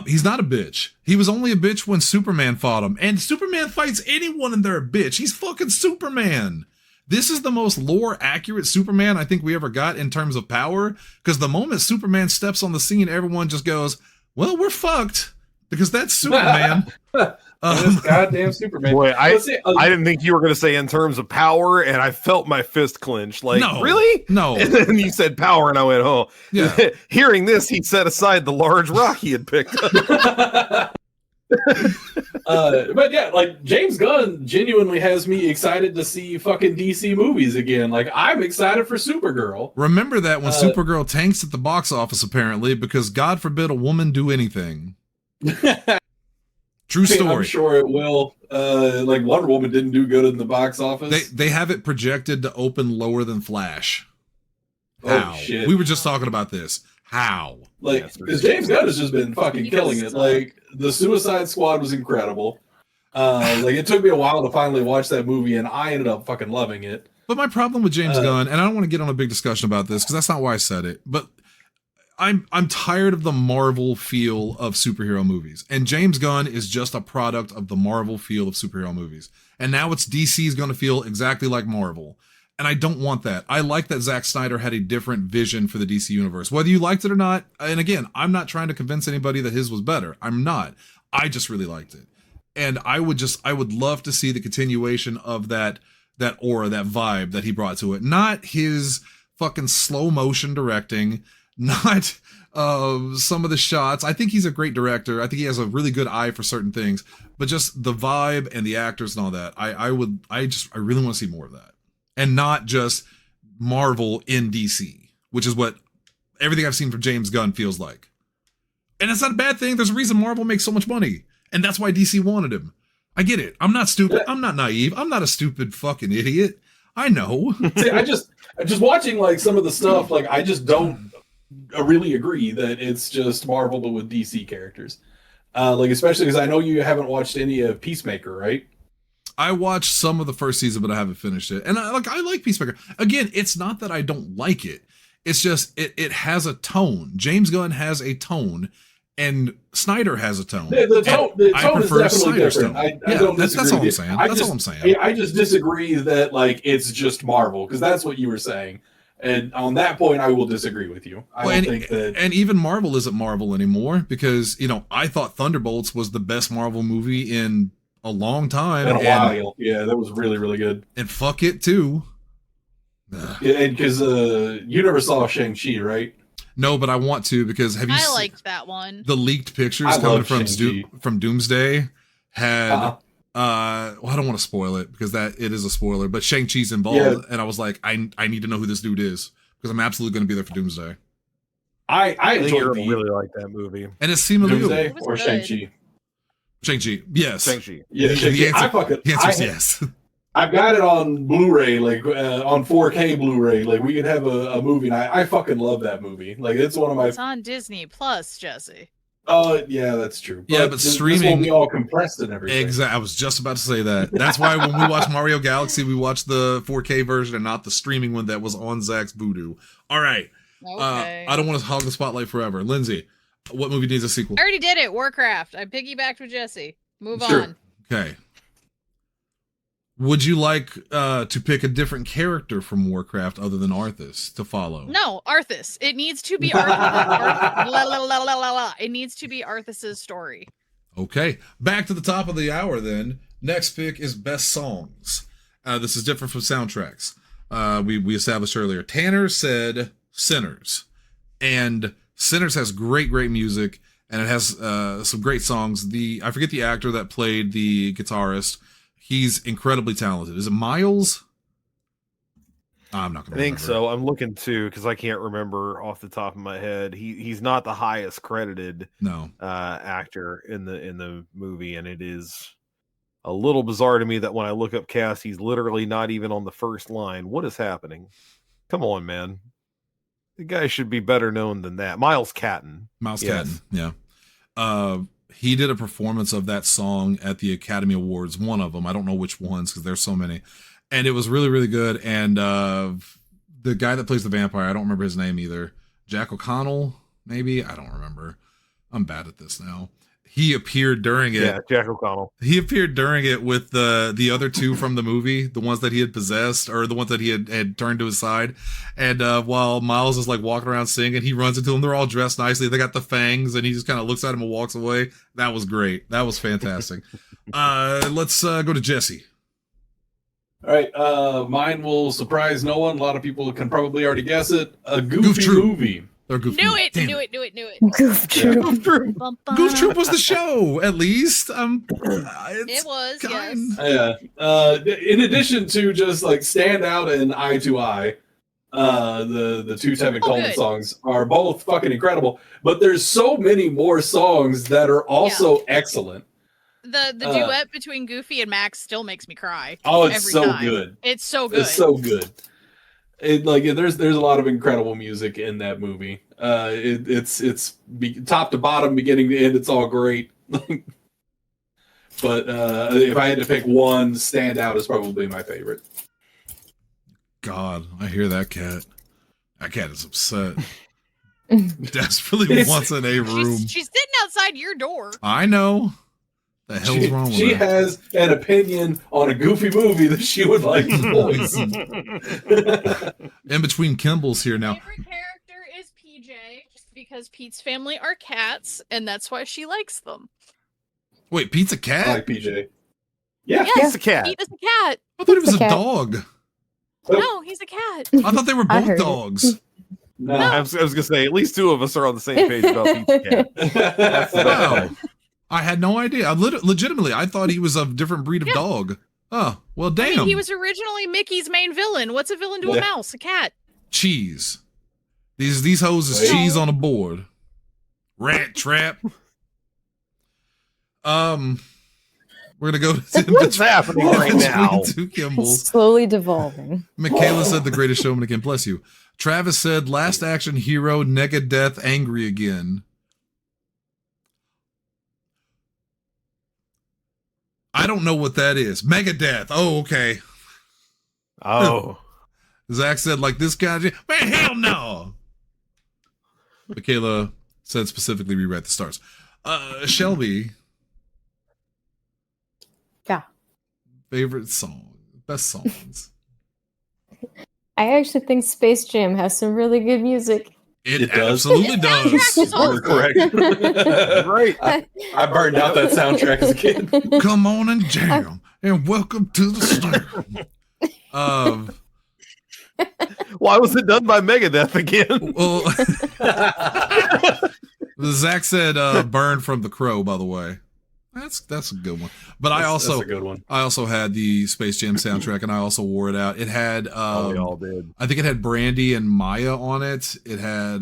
He's not a bitch. He was only a bitch when Superman fought him. And Superman fights anyone and they're a bitch. He's fucking Superman. This is the most lore accurate Superman I think we ever got in terms of power. Because the moment Superman steps on the scene, everyone just goes, well, we're fucked. Because that's Superman. This goddamn Superman. Boy, I didn't think you were going to say in terms of power, and I felt my fist clench. Like, no, really? No. And then you said power, and I went, oh. Yeah. Hearing this, he set aside the large rock he had picked up. But yeah, like James Gunn genuinely has me excited to see fucking DC movies again. Like I'm excited for Supergirl. Remember that when Supergirl tanks at the box office, apparently, because God forbid a woman do anything. True story. I'm sure it will. Like Wonder Woman didn't do good in the box office. They have it projected to open lower than Flash. How? Oh, shit. We were just talking about this. How? Like, because James Gunn has just been fucking killing it. Like, the Suicide Squad was incredible. Like, it took me a while to finally watch that movie, and I ended up fucking loving it. But my problem with James Gunn, and I don't want to get on a big discussion about this because that's not why I said it, but I'm tired of the Marvel feel of superhero movies. And James Gunn is just a product of the Marvel feel of superhero movies. And now it's DC's going to feel exactly like Marvel. And I don't want that. I like that Zack Snyder had a different vision for the DC universe. Whether you liked it or not, and again, I'm not trying to convince anybody that his was better. I'm not. I just really liked it. And I would love to see the continuation of that aura, that vibe that he brought to it. Not his fucking slow motion directing, not some of the shots. I think he's a great director. I think he has a really good eye for certain things, but just the vibe and the actors and all that. I really want to see more of that. And not just Marvel in DC, which is what everything I've seen from James Gunn feels like. And that's not a bad thing. There's a reason Marvel makes so much money. And that's why DC wanted him. I get it. I'm not stupid. I'm not naive. I'm not a stupid fucking idiot. I know. See, I just watching like some of the stuff, like I just don't really agree that it's just Marvel but with DC characters. Like especially because I know you haven't watched any of Peacemaker, right? I watched some of the first season, but I haven't finished it. And I like Peacemaker. Again, it's not that I don't like it. It's just it has a tone. James Gunn has a tone, and Snyder has a tone. The tone is definitely different. I don't disagree. That's all I'm saying. That's all I'm saying. I just disagree that like it's just Marvel, because that's what you were saying. And on that point, I will disagree with you. I don't think that. And even Marvel isn't Marvel anymore, because I thought Thunderbolts was the best Marvel movie in a long time. In a while. Yeah, that was really, really good. And fuck it too. Yeah, and because you never saw Shang-Chi, right? No, but I want to, because I liked that one. The leaked pictures coming from Doomsday had I don't want to spoil it because it is a spoiler, but Shang-Chi's involved, and I was like, I need to know who this dude is, because I'm absolutely going to be there for Doomsday. I really like that movie. And it's Simu Doomsday or Shang-Chi? Shang-Chi, yes. Shang-Chi. Yeah, the answer is yes. I've got it on Blu-ray, like on 4K Blu-ray. Like we could have a movie, and I fucking love that movie. Like it's one of my. It's on Disney Plus, Jesse. Oh yeah, that's true. But streaming this won't be all compressed and everything. Exactly. I was just about to say that. That's why when we watch Mario Galaxy, we watch the 4K version and not the streaming one that was on Zach's Voodoo. All right. Okay. I don't want to hog the spotlight forever. Lindsay, what movie needs a sequel? I already did it. Warcraft. I piggybacked with Jesse. Move on. Okay. Would you like to pick a different character from Warcraft other than Arthas to follow? No, Arthas. It needs to be Arthas. It needs to be Arthas's story. Okay. Back to the top of the hour then. Next pick is Best Songs. This is different from soundtracks. We established earlier. Tanner said Sinners. And Sinners has great music, and it has some great songs. I forget the actor that played the guitarist. He's incredibly talented. Is it Miles? I'm not going to remember. I think so. I'm looking too, because I can't remember off the top of my head. He's not the highest credited actor in the movie, and it is a little bizarre to me that when I look up cast, he's literally not even on the first line. What is happening? Come on, man. The guy should be better known than that. Miles Catton. Catton, yeah. He did a performance of that song at the Academy Awards, one of them. I don't know which ones because there's so many. And it was really, really good. And the guy that plays the vampire, I don't remember his name either. Jack O'Connell, maybe? I don't remember. I'm bad at this now. He appeared during it. Yeah, Jack O'Connell. He appeared during it with the other two from the movie, the ones that he had possessed, or the ones that he had turned to his side. And while Miles is like walking around singing, he runs into them. They're all dressed nicely. They got the fangs, and he just kind of looks at him and walks away. That was great. That was fantastic. Let's go to Jesse. All right. Mine will surprise no one. A lot of people can probably already guess it. A Goofy movie. Or Goof Knew Troop. it. Goof Troop. Goof Troop. Goof Troop was the show, at least. It was, kind. Yeah. In addition to just like Stand Out and Eye to Eye, the two Tevin Coleman songs are both fucking incredible. But there's so many more songs that are also excellent. The duet between Goofy and Max still makes me cry. Oh, it's every so time. good. It's so good. It's so good. There's a lot of incredible music in that movie. It's top to bottom, beginning to end. It's all great. But if I had to pick one, Stand Out is probably my favorite. God, I hear that cat. That cat is upset. Desperately wants in a room. She's sitting outside your door. I know. The hell's wrong with She her? has an opinion on a Goofy movie that she would like to voice. In between Kimball's here now. My favorite character is PJ, just because Pete's family are cats, and that's why she likes them. Wait, Pete's a cat? I like PJ. Yeah, Yes, He's a cat. Pete is a cat. I thought it was a cat. dog. No, he's a cat. I thought they were I both heard it. dogs. No. I was gonna say at least two of us are on the same page about Pete's cat. Wow. I had no idea. Legitimately, I thought he was a different breed of dog. Oh, well, damn. I mean, he was originally Mickey's main villain. What's a villain to a mouse? A cat. Cheese. These hoes is cheese on a board. Rat trap. We're gonna go to What's happening right now? Two Kimballs. Slowly devolving. Michaela said the greatest showman again. Bless you. Travis said last action hero, Negadeath, angry again. I don't know what that is. Megadeth. Oh, okay. Oh. Zach said like this guy. Man, hell no. Michaela said specifically rewrite the stars. Shelby. Yeah. Favorite song. Best songs. I actually think Space Jam has some really good music. It does. absolutely The does. soundtrack is awesome. You're correct. Right. I burned out that soundtrack as a kid. Come on and jam, and welcome to the slam. Why was it done by Megadeth again? Well, Zach said "Burn from the Crow." By the way, that's a good one. But that's a good one. I also had the Space Jam soundtrack, and I also wore it out. It had We all did. I think it had Brandy and Maya on it. It had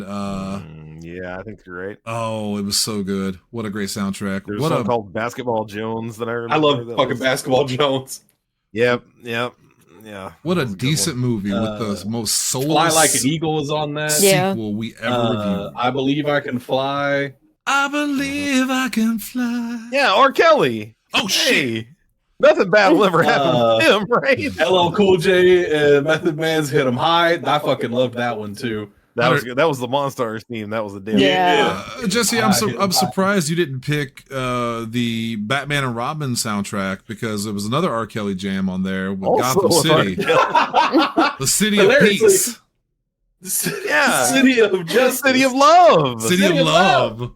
yeah, I think you're right. oh, it was so good. What a great soundtrack. There's What something a called Basketball Jones that I remember. I love that fucking was- Basketball Jones. Yep. Yeah. what a That was good decent one. movie with the most Fly soulless Like an Eagle is on that. Yeah. sequel we ever reviewed. I Believe I Can Fly. I believe I can fly. Yeah, R. Kelly. Oh shit. Hey, nothing bad will ever happen to him, right? LL Cool J and Method Man's Hit 'Em High. I fucking loved that one too. That was the Monstars theme. That was the damn. Yeah. Jesse, I'm surprised you didn't pick the Batman and Robin soundtrack because there was another R. Kelly jam on there with Also Gotham with R. City, Kelly. the city of Hilariously. peace, Yeah. City of Justice. City of Love. city of love.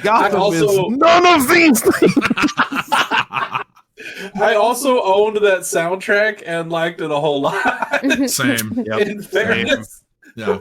Gotham also- is none of these things. I also owned that soundtrack and liked it a whole lot. Same. Yep. In fairness. Yeah.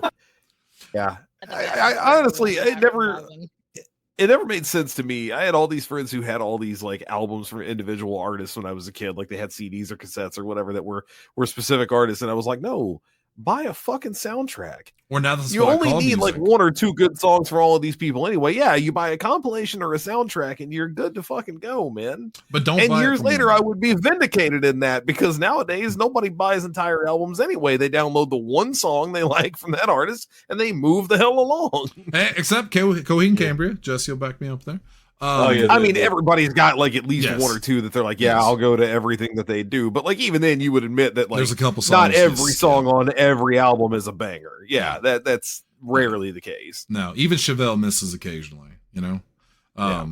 Yeah. I honestly, it never made sense to me. I had all these friends who had all these like albums from individual artists when I was a kid, like they had CDs or cassettes or whatever that were specific artists, and I was like, no, buy a fucking soundtrack. Or now that's You what I only call need music. like one or two good songs for all of these people anyway. Yeah, you buy a compilation or a soundtrack and you're good to fucking go, man. But don't. And buy it years from later, them. I would be vindicated in that because nowadays nobody buys entire albums anyway. They download the one song they like from that artist and they move the hell along. Except Coheed Cambria. Jesse will back me up there. I mean, everybody's got like at least Yes. one or two that they're like, yeah, Yes. I'll go to everything that they do. But like even then, you would admit that like there's a couple songs. not every that's- song on every album is a banger. Yeah, that's rarely the case. No, even Chevelle misses occasionally. You know. Yeah,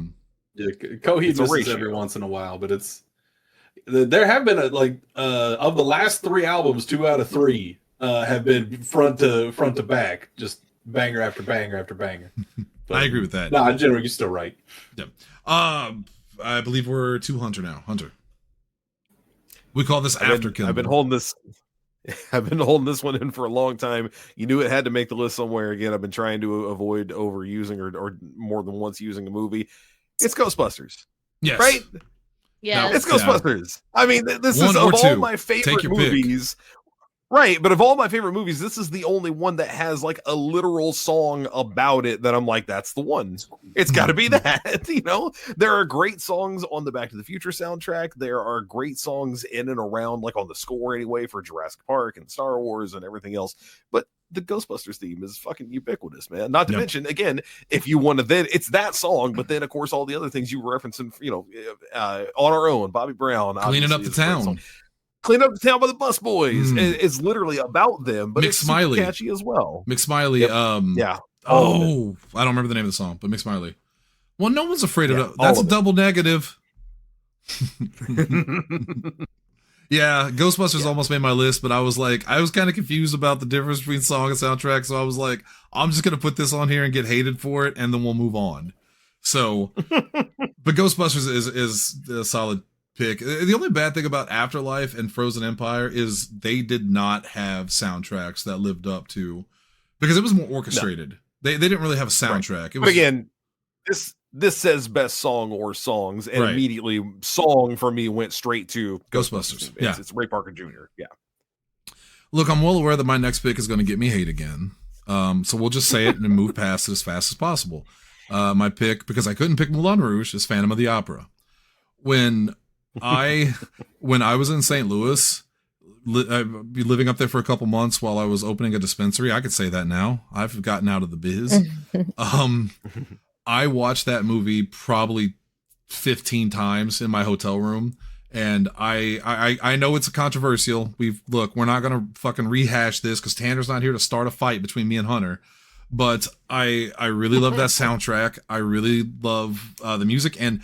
Coheed It's a misses ratio. every once in a while, but there have been of the last 3 albums, 2 out of 3 have been front to back, just banger after banger after banger. But, I agree with that. No, in general, you're still right. I believe we're to Hunter now. Hunter. We call this after Kimball. I've been holding this. I've been holding this one in for a long time. You knew it had to make the list somewhere. Again, I've been trying to avoid overusing or more than once using a movie. It's Ghostbusters. Yes. Right? Yeah. It's Ghostbusters. I mean, this is of all my favorite movies. Right, but of all my favorite movies, this is the only one that has like a literal song about it that I'm like, that's the one. It's got to be that. You know, there are great songs on the Back to the Future soundtrack. There are great songs in and around, like on the score anyway, for Jurassic Park and Star Wars and everything else. But the Ghostbusters theme is fucking ubiquitous, man. Not to mention, again, if you want to, then it's that song, but then of course all the other things you referencing, you know, On Our Own, Bobby Brown, Cleaning Up the Town. Clean Up the Town by the Busboys. It's literally about them, but it's super catchy as well. McSmiley. Yeah. Oh, I don't remember the name of the song, but McSmiley. Well, no one's afraid of it. That's a double negative. Yeah, Ghostbusters almost made my list, but I was kind of confused about the difference between song and soundtrack, so I was like, I'm just going to put this on here and get hated for it, and then we'll move on. So, but Ghostbusters is a solid pick. The only bad thing about Afterlife and Frozen Empire is they did not have soundtracks that lived up to, because it was more orchestrated. They didn't really have a soundtrack. Right. But again, this says best song or songs, and immediately song for me went straight to Ghostbusters. It's Ray Parker Jr. Yeah. Look, I'm well aware that my next pick is going to get me hate again. So we'll just say it and move past it as fast as possible. My pick, because I couldn't pick Moulin Rouge, is Phantom of the Opera. When I was in St. Louis, I'd be living up there for a couple months while I was opening a dispensary. I could say that now. I've gotten out of the biz. I watched that movie probably 15 times in my hotel room. And I know it's controversial. We're not going to fucking rehash this because Tanner's not here to start a fight between me and Hunter. But I really love that soundtrack. I really love the music, and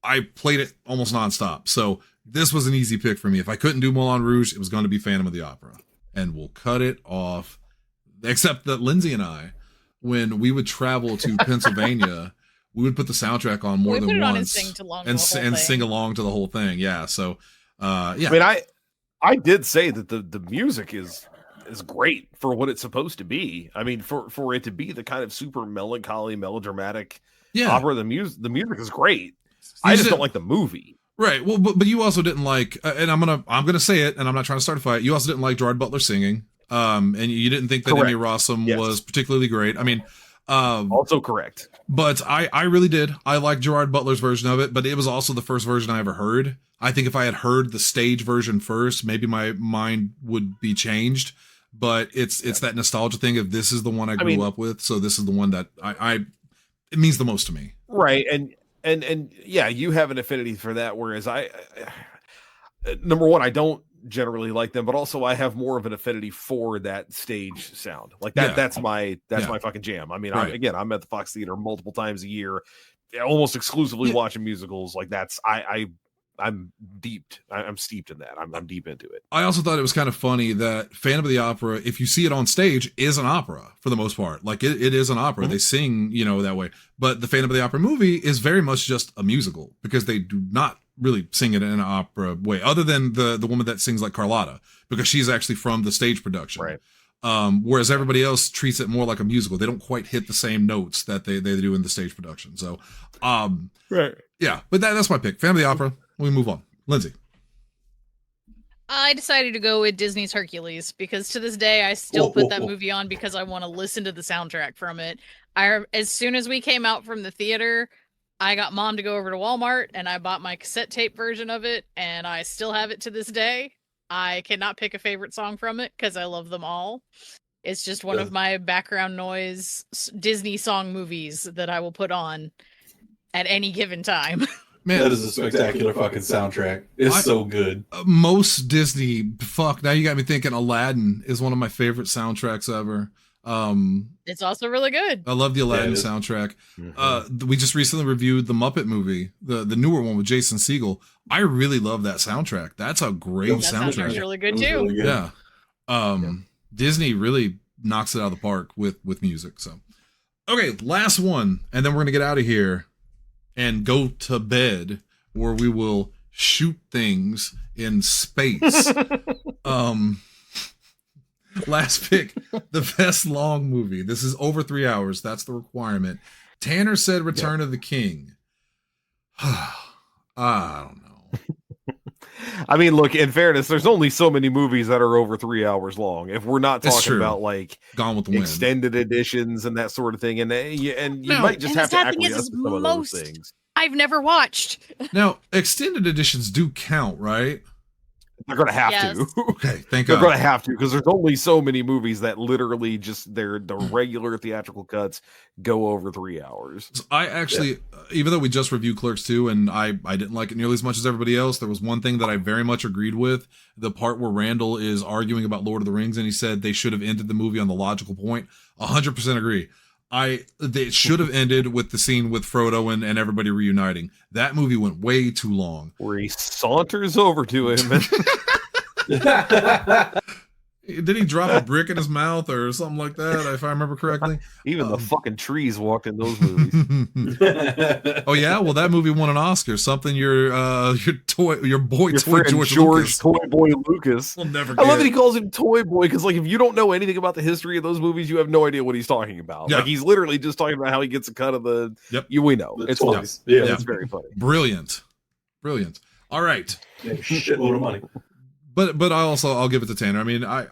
I played it almost nonstop. So this was an easy pick for me. If I couldn't do Moulin Rouge, it was going to be Phantom of the Opera. And we'll cut it off. Except that Lindsay and I, when we would travel to Pennsylvania, we would put the soundtrack on more than once and sing along to the whole thing. Yeah. So, yeah. I mean, I did say that the music is great for what it's supposed to be. I mean, for it to be the kind of super melancholy, melodramatic opera, the music is great. I just don't like the movie. Right. Well, but you also didn't like, and I'm gonna say it, and I'm not trying to start a fight. You also didn't like Gerard Butler singing, and you didn't think that Emmy Rossum was particularly great. I mean, also correct. But I really did. I liked Gerard Butler's version of it, but it was also the first version I ever heard. I think if I had heard the stage version first, maybe my mind would be changed. But it's that nostalgia thing of this is the one I grew up with, so this is the one that it means the most to me. Right, and yeah, you have an affinity for that, whereas I number one, I don't generally like them, but also I have more of an affinity for that stage sound. Like that that's my fucking jam. I mean, I'm at the Fox Theater multiple times a year, almost exclusively watching musicals. Like that's I'm steeped in that. I'm deep into it. I also thought it was kind of funny that Phantom of the Opera, if you see it on stage, is an opera for the most part. Like it is an opera. They sing, that way. But the Phantom of the Opera movie is very much just a musical because they do not really sing it in an opera way, other than the woman that sings like Carlotta, because she's actually from the stage production. Right. Whereas everybody else treats it more like a musical. They don't quite hit the same notes that they do in the stage production. So, right. Yeah, but that's my pick. Phantom of the Opera. We move on. Lindsay. I decided to go with Disney's Hercules because to this day I still put that movie on because I want to listen to the soundtrack from it. As soon as we came out from the theater, I got Mom to go over to Walmart and I bought my cassette tape version of it, and I still have it to this day. I cannot pick a favorite song from it because I love them all. It's just one of my background noise Disney song movies that I will put on at any given time. Man, that is a spectacular fucking soundtrack. It's so good. Most Disney, now you got me thinking Aladdin is one of my favorite soundtracks ever. It's also really good. I love the Aladdin soundtrack. We just recently reviewed the Muppet movie, the newer one with Jason Segel. I really love that soundtrack. That's a great soundtrack. It's really good too. Really good. Yeah. Disney really knocks it out of the park with music. So, okay, last one, and then we're gonna get out of here and go to bed, where we will shoot things in space. Last pick, the best long movie. This is over 3 hours. That's the requirement. Tanner said Return of the King. I don't know. I mean, look, in fairness, there's only so many movies that are over 3 hours long. If we're not talking about like Gone with the Wind, extended editions and that sort of thing, and you might just have to acquiesce to some of those things. I've never watched. Now, extended editions do count, right? They're going to have to. Okay, thank God. They're going to have to, because there's only so many movies that literally just the regular theatrical cuts go over 3 hours. So I actually, even though we just reviewed Clerks 2 and I didn't like it nearly as much as everybody else, there was one thing that I very much agreed with. The part where Randall is arguing about Lord of the Rings and he said they should have ended the movie on the logical point. 100% agree. They should have ended with the scene with Frodo and everybody reuniting. That movie went way too long. Where he saunters over to him. Did he drop a brick in his mouth or something like that, if I remember correctly? Even the fucking trees walked in those movies. Oh yeah, well that movie won an Oscar. Something your boy George Toy Boy Lucas. We'll never. I love that he calls him Toy Boy, because like if you don't know anything about the history of those movies, you have no idea what he's talking about. Yeah. Like he's literally just talking about how he gets a cut of the. Yep. We know the it's toys. funny. Yeah, it's very funny. Brilliant. All right. Shitload of money. But I'll give it to Tanner. I mean, I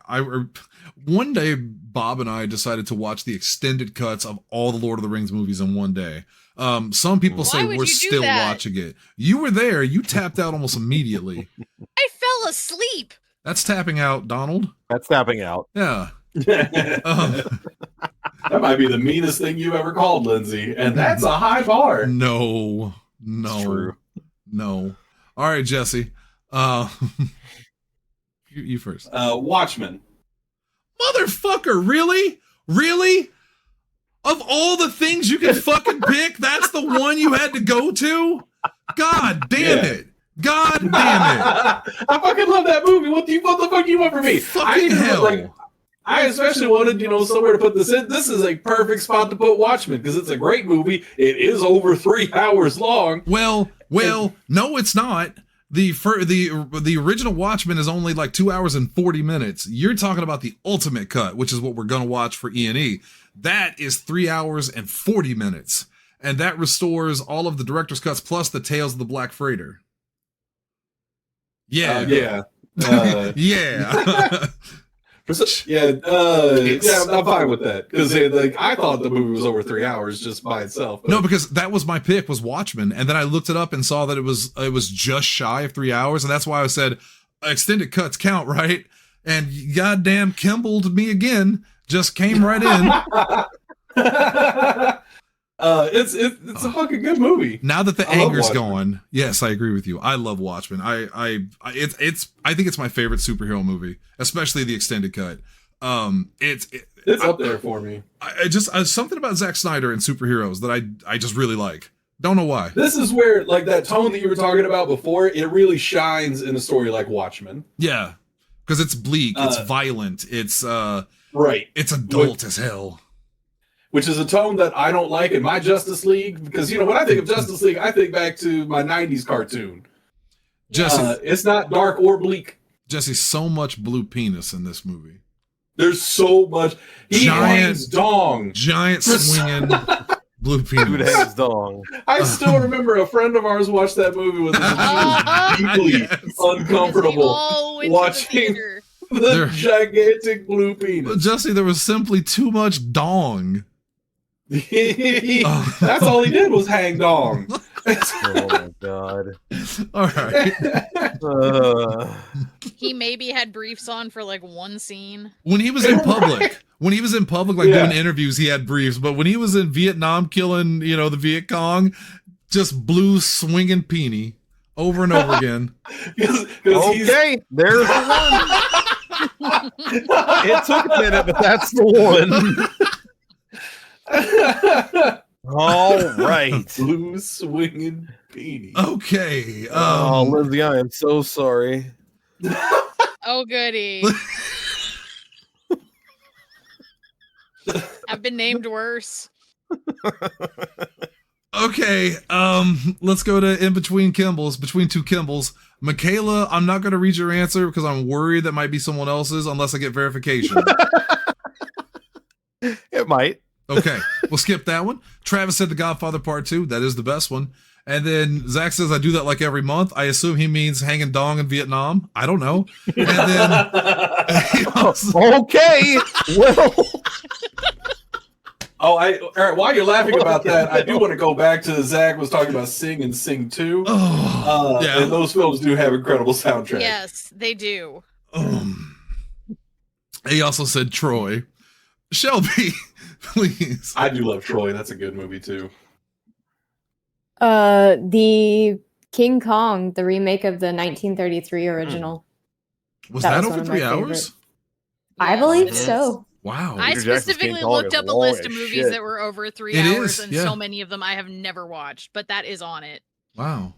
one day Bob and I decided to watch the extended cuts of all the Lord of the Rings movies in one day. Some people say we're still watching it. You were there. You tapped out almost immediately. I fell asleep. That's tapping out, Donald. That's tapping out. Yeah. That might be the meanest thing you've ever called, Lindsay, and that's a high bar. No. True. No. All right, Jesse. You first. Watchmen. Motherfucker, really? Of all the things you can fucking pick, that's the one you had to go to? God damn it. God damn it. I fucking love that movie. What the fuck do you want from me? Fucking hell. I especially wanted, somewhere to put this in. This is a perfect spot to put Watchmen, because it's a great movie. It is over 3 hours long. Well, no, it's not. The original Watchmen is only like 2 hours and 40 minutes. You're talking about the ultimate cut, which is what we're going to watch for E&E. That is 3 hours and 40 minutes. And that restores all of the director's cuts plus the Tales of the Black Freighter. Yeah. Yeah. Yeah. I'm fine with that, because I thought the movie was over 3 hours just by itself. No, because that was my pick, was Watchmen, and then I looked it up and saw that it was just shy of 3 hours, and that's why I said extended cuts count, right? And goddamn Kimbled me again, just came right in. It's a fucking good movie. Now that the anger's gone, yes, I agree with you. I love Watchmen. I think it's my favorite superhero movie, especially the extended cut. It's up there for me. I just something about Zack Snyder and superheroes that I just really like. Don't know why. This is where like that tone that you were talking about before, it really shines in a story like Watchmen. Yeah, because it's bleak, it's violent, it's right, it's adult as hell. Which is a tone that I don't like in my Justice League, because when I think of Justice League, I think back to my 90s cartoon. Jesse, it's not dark or bleak. Jesse, so much blue penis in this movie. There's so much. Giant swinging blue penis. Dude has dong. I still remember a friend of ours watched that movie with us. She was deeply uncomfortable watching the gigantic blue penis. Jesse, there was simply too much dong. That's all he did was hang dong. Oh my god. All right. He maybe had briefs on for like one scene. When he was in public, like doing interviews, he had briefs. But when he was in Vietnam killing, the Viet Cong, just blue swinging peenie over and over again. Okay, there's the one. It took a minute, but that's the one. All right. Blue swinging peenie. Okay. Lindsay, I am so sorry. Oh, goody. I've been named worse. Okay, let's go to in between Kimballs, between two Kimballs. Michaela, I'm not going to read your answer because I'm worried that might be someone else's unless I get verification. It might. Okay, we'll skip that one. Travis said The Godfather Part 2. That is the best one. And then Zach says, I do that like every month. I assume he means hanging dong in Vietnam. I don't know. And then... okay, well... All right. While you're laughing about that, I do want to go back to Zach was talking about Sing and Sing 2. Yeah. And those films do have incredible soundtracks. Yes, they do. He also said Troy. Shelby, please. I do love Troy. That's a good movie too. The King Kong, the remake of the 1933 original. Was that over 3 hours? I believe so. Wow. I specifically looked up a list of movies that were over 3 hours, and so many of them I have never watched, but that is on it. Wow.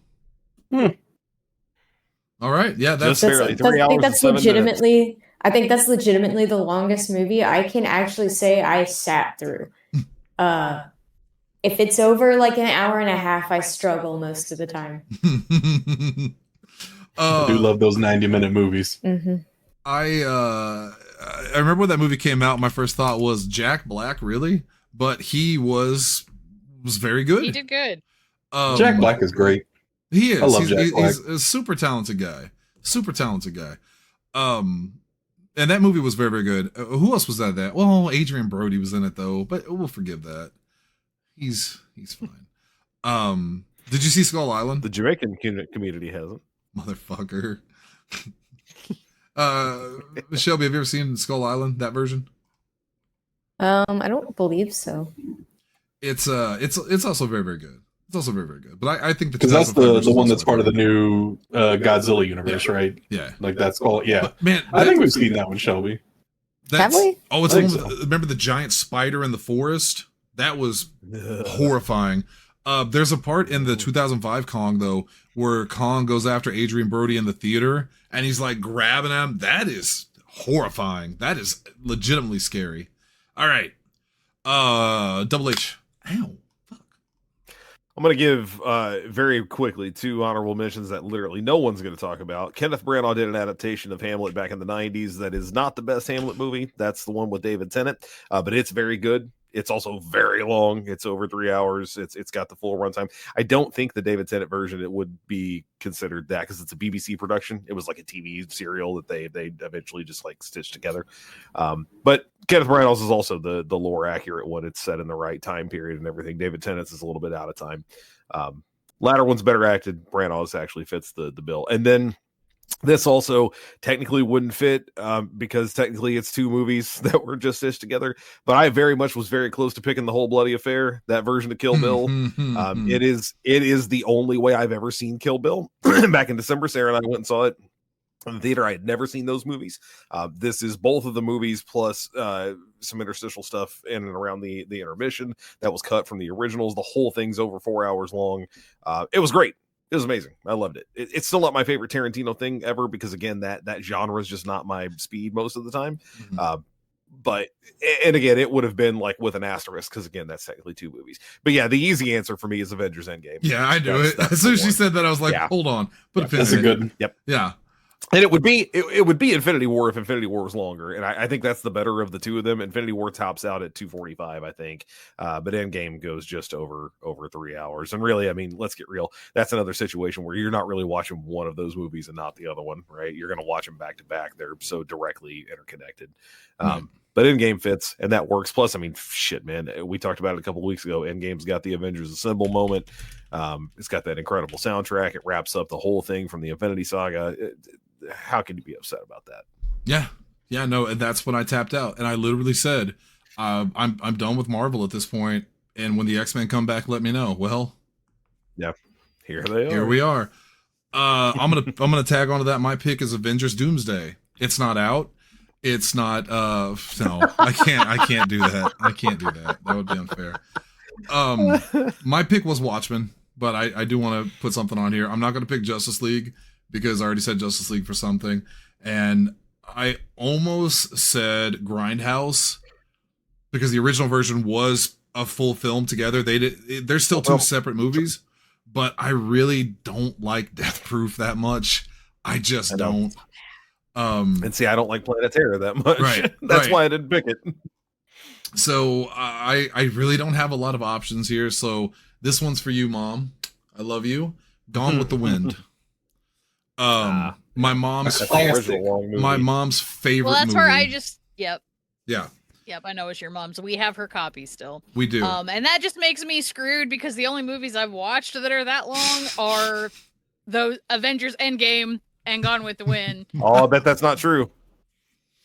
All right. Yeah, that's barely 3 hours. I think that's legitimately. I think that's legitimately the longest movie I can actually say I sat through. If it's over like an hour and a half, I struggle most of the time. I do love those 90-minute movies. Mm-hmm. I remember when that movie came out, my first thought was Jack Black, really? But he was very good. He did good. Jack Black is great. He is. I love Jack Black. He's a super talented guy. Super talented guy. And that movie was very, very good. Who else was that? Well, Adrian Brody was in it though, but we'll forgive that. He's fine. Did you see Skull Island? The Jamaican community hasn't. Motherfucker. Shelby, have you ever seen Skull Island, that version? I don't believe so. It's also very, very good. It's also very, very good. But I think because that's the one that's part of the new Godzilla universe, right? Yeah, like that's called. Yeah, but, man, I think we've seen that one, Shelby. Have we? Oh, it's the one. Remember the giant spider in the forest? That was horrifying. There's a part in the 2005 Kong though where Kong goes after Adrian Brody in the theater and he's like grabbing him. That is horrifying. That is legitimately scary. All right. Double H. Ow. Fuck. I'm going to give very quickly two honorable mentions that literally no one's going to talk about. Kenneth Branagh did an adaptation of Hamlet back in the 90s that is not the best Hamlet movie. That's the one with David Tennant, but it's very good. It's also very long. It's over 3 hours. It's got the full runtime. I don't think the David Tennant version it would be considered that because it's a BBC production. It was like a TV serial that they eventually just like stitched together. But Kenneth Branagh's is also the lore accurate one. It's set in the right time period and everything. David Tennant's is a little bit out of time. Latter one's better acted. Branagh's actually fits the bill. And then this also technically wouldn't fit because technically it's two movies that were just stitched together. But I very much was very close to picking The Whole Bloody Affair, that version of Kill Bill. It is the only way I've ever seen Kill Bill. Back in December, Sarah and I went and saw it in the theater. I had never seen those movies. This is both of the movies plus some interstitial stuff in and around the intermission that was cut from the originals. The whole thing's over 4 hours long. It was great. It was amazing. I loved it. It's still not my favorite Tarantino thing ever because, again, that genre is just not my speed most of the time. But again, it would have been like with an asterisk because, again, that's technically two movies. But yeah, the easy answer for me is Avengers Endgame. Yeah, I do it. As soon as she said that, I was like, hold on. Put a pin in it. That's a good. Yep. Yeah. And it would be Infinity War if Infinity War was longer. And I think that's the better of the two of them. Infinity War tops out at 2:45, I think. But Endgame goes just over 3 hours. And really, I mean, let's get real. That's another situation where you're not really watching one of those movies and not the other one, right? You're going to watch them back to back. They're so directly interconnected. But Endgame fits, and that works. Plus, I mean, shit, man. We talked about it a couple of weeks ago. Endgame's got the Avengers Assemble moment. It's got that incredible soundtrack. It wraps up the whole thing from the Infinity Saga. How can you be upset about that? Yeah, no, and that's when I tapped out, and I literally said, "I'm done with Marvel at this point." And when the X-Men come back, let me know. Well, yeah, here they are. Here we are. I'm gonna tag onto that. My pick is Avengers Doomsday. It's not out. It's not. No, I can't do that. I can't do that. That would be unfair. My pick was Watchmen, but I do want to put something on here. I'm not going to pick Justice League because I already said Justice League for something, and I almost said Grindhouse because the original version was a full film together. They're still two separate movies, but I really don't like Death Proof that much. I just don't. And see, I don't like Planet Terror that much. Right. That's why I didn't pick it. So I really don't have a lot of options here. So this one's for you, Mom. I love you. Gone with the Wind. My mom's favorite Well, that's movie. where I just Yeah. Yep, I know it's your mom's. We have her copy still. We do. And that just makes me screwed because the only movies I've watched that are that long are those Avengers Endgame and Gone with the Wind. Oh, I bet that's not true.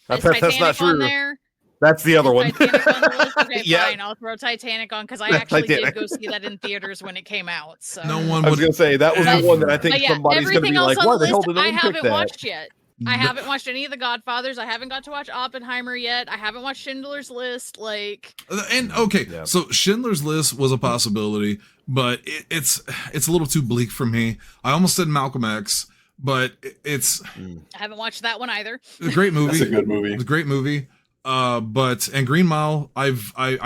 I bet that's not true. That's the other one. Okay, fine. I'll throw Titanic on because I actually did go see that in theaters when it came out. So no one I was going to say that was the one that I think somebody's going to be like, "Why the hell did I haven't watched yet." I haven't watched any of the Godfathers. I haven't got to watch Oppenheimer yet. I haven't watched Schindler's List. So Schindler's List was a possibility, but it's a little too bleak for me. I almost said Malcolm X, but I haven't watched that one either. A great movie. That's a good movie. It's a great movie. And Green Mile, I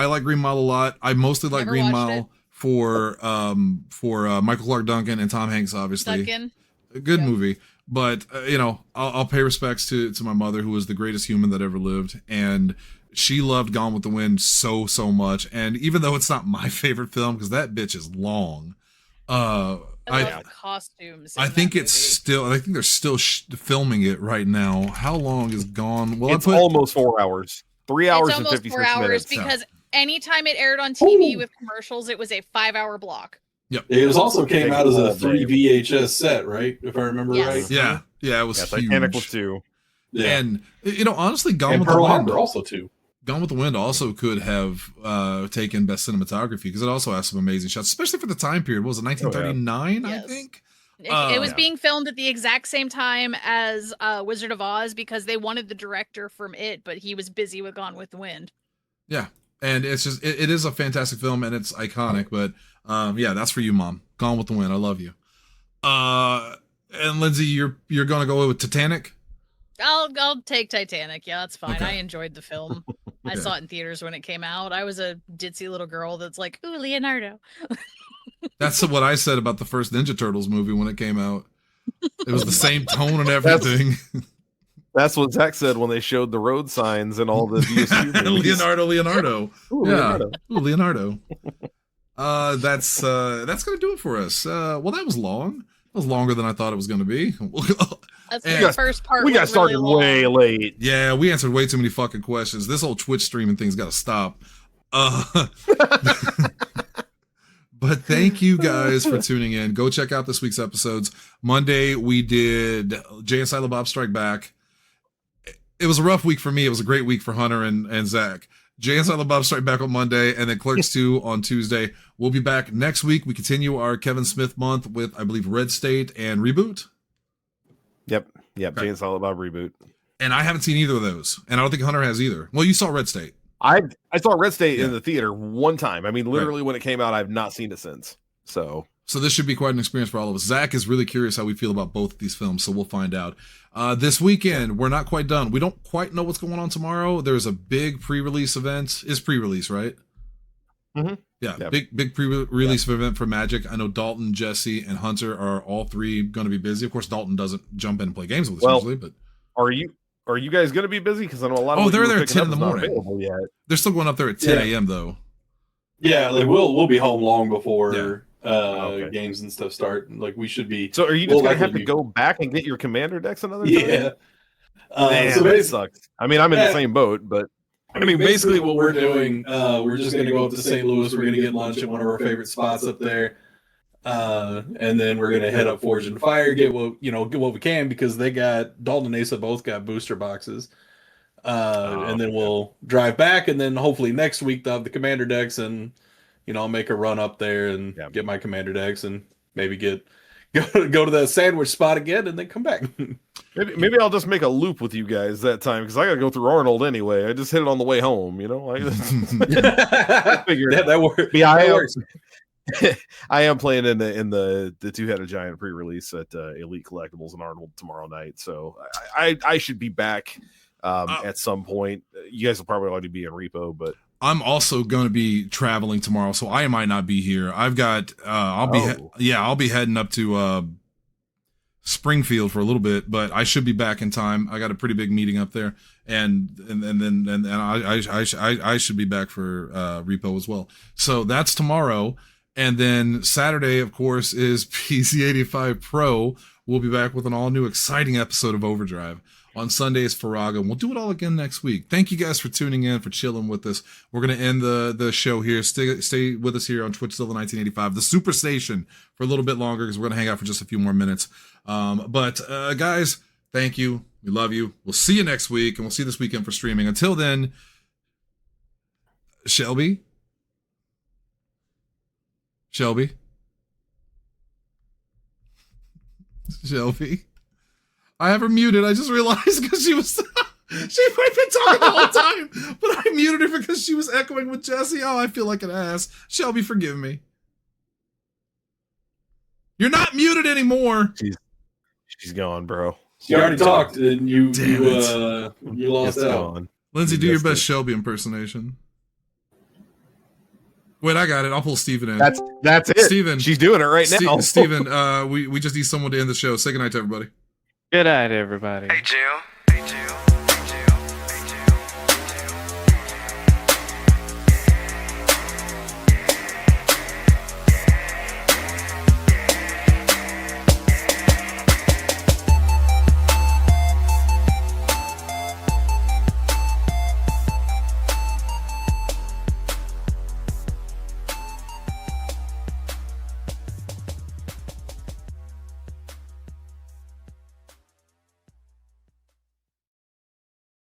like Green Mile a lot. I mostly like Green Mile for Michael Clark Duncan and Tom Hanks, obviously. A good movie. But I'll pay respects to my mother, who was the greatest human that ever lived, and she loved Gone with the Wind so much. And even though it's not my favorite film because that bitch is long, costumes. I think they're still filming it right now. How long is Gone? Well, it's almost 4 hours. 3 hours and 56 minutes. Because anytime it aired on TV with commercials, it was a 5-hour block. Yep. It also came out as a 3 VHS set, right? If I remember right. Yeah, it was huge. Titanic was 2. Yeah. And honestly, Gone with Pearl the Wind Harbor also 2. Gone with the Wind also could have taken best cinematography because it also has some amazing shots, especially for the time period. What was it, 1939? Yes. I think it was being filmed at the exact same time as Wizard of Oz because they wanted the director from it, but he was busy with Gone with the Wind. Yeah, and it's just it is a fantastic film and it's iconic. But that's for you, Mom. Gone with the Wind. I love you. And Lindsay, you're gonna go with Titanic. I'll take Titanic. Yeah, that's fine. Okay. I enjoyed the film. I saw it in theaters when it came out. I was a ditzy little girl that's like, ooh, Leonardo. That's what I said about the first Ninja Turtles movie when it came out. It was the same tone and everything. That's what Zach said when they showed the road signs and all the Leonardo. Ooh, yeah. Leonardo. That's gonna do it for us. Well, that was long. It was longer than I thought it was gonna be. That's the first part. We got started way late. Yeah, we answered way too many fucking questions. This whole Twitch streaming thing's got to stop. But thank you guys for tuning in. Go check out this week's episodes. Monday we did Jay and Silent Bob Strike Back. It was a rough week for me. It was a great week for Hunter and Zach. Jay and Silent Bob Strike Back on Monday, and then Clerks 2 on Tuesday. We'll be back next week. We continue our Kevin Smith month with, I believe, Red State and Reboot. Yep. Okay. Jay and Silent Bob Reboot. And I haven't seen either of those, and I don't think Hunter has either. Well, you saw Red State. I saw Red State in the theater one time. I mean, literally when it came out, I've not seen it since. So this should be quite an experience for all of us. Zach is really curious how we feel about both of these films, so we'll find out. This weekend, we're not quite done. We don't quite know what's going on tomorrow. There's a big pre-release event. It's pre-release, right? Mm-hmm. Yeah, yep. Big pre-release event for Magic. I know Dalton, Jesse, and Hunter are all three going to be busy. Of course, Dalton doesn't jump in and play games with us usually, but are you guys going to be busy? Because I know a lot of they're there at 10 in the morning. Yet. They're still going up there at 10 a.m. though. Yeah, we'll be home long before games and stuff start. Like we should be. So are you just going to have to go back and get your commander decks another time? Yeah. So that sucks. I mean, I'm in the same boat, but. I mean, basically what we're doing, we're just going to go up to St. Louis. We're going to get lunch at one of our favorite spots up there. And then we're going to head up Forge and Fire, get what we can, because they got, Dalton and Asa both got booster boxes. And then we'll drive back, and then hopefully next week they'll have the commander decks, and, I'll make a run up there and get my commander decks and maybe go to the sandwich spot again and then come back. Maybe I'll just make a loop with you guys that time, because I got to go through Arnold anyway. I just hit it on the way home, I figured that works. Yeah, I am playing in the two-headed giant pre-release at Elite Collectibles in Arnold tomorrow night, so I should be back at some point. You guys will probably already be in repo, but I'm also going to be traveling tomorrow, so I might not be here. I've got I'll be heading up to Springfield for a little bit, but I should be back in time. I got a pretty big meeting up there, and I should be back for repo as well. So that's tomorrow, and then Saturday, of course, is PC85 Pro. We'll be back with an all new exciting episode of Overdrive. On Sunday is Faraga, and we'll do it all again next week. Thank you guys for tuning in, for chilling with us. We're going to end the show here. Stay with us here on Twitchzilla 1985, the Super Station, for a little bit longer because we're going to hang out for just a few more minutes. But guys, thank you. We love you. We'll see you next week, and we'll see you this weekend for streaming. Until then, Shelby? Shelby? I have her muted. I just realized because she was she might have been talking the whole time, but I muted her because she was echoing with Jesse. Oh, I feel like an ass. Shelby, forgive me. You're not muted anymore. She's gone, bro. She already talked, and you lost out. Lindsay, do your best Shelby impersonation. Wait, I got it. I'll pull Steven in. That's it. Steven. She's doing it right now. Steven, we just need someone to end the show. Say goodnight to everybody. Good night, everybody. Hey, Jill.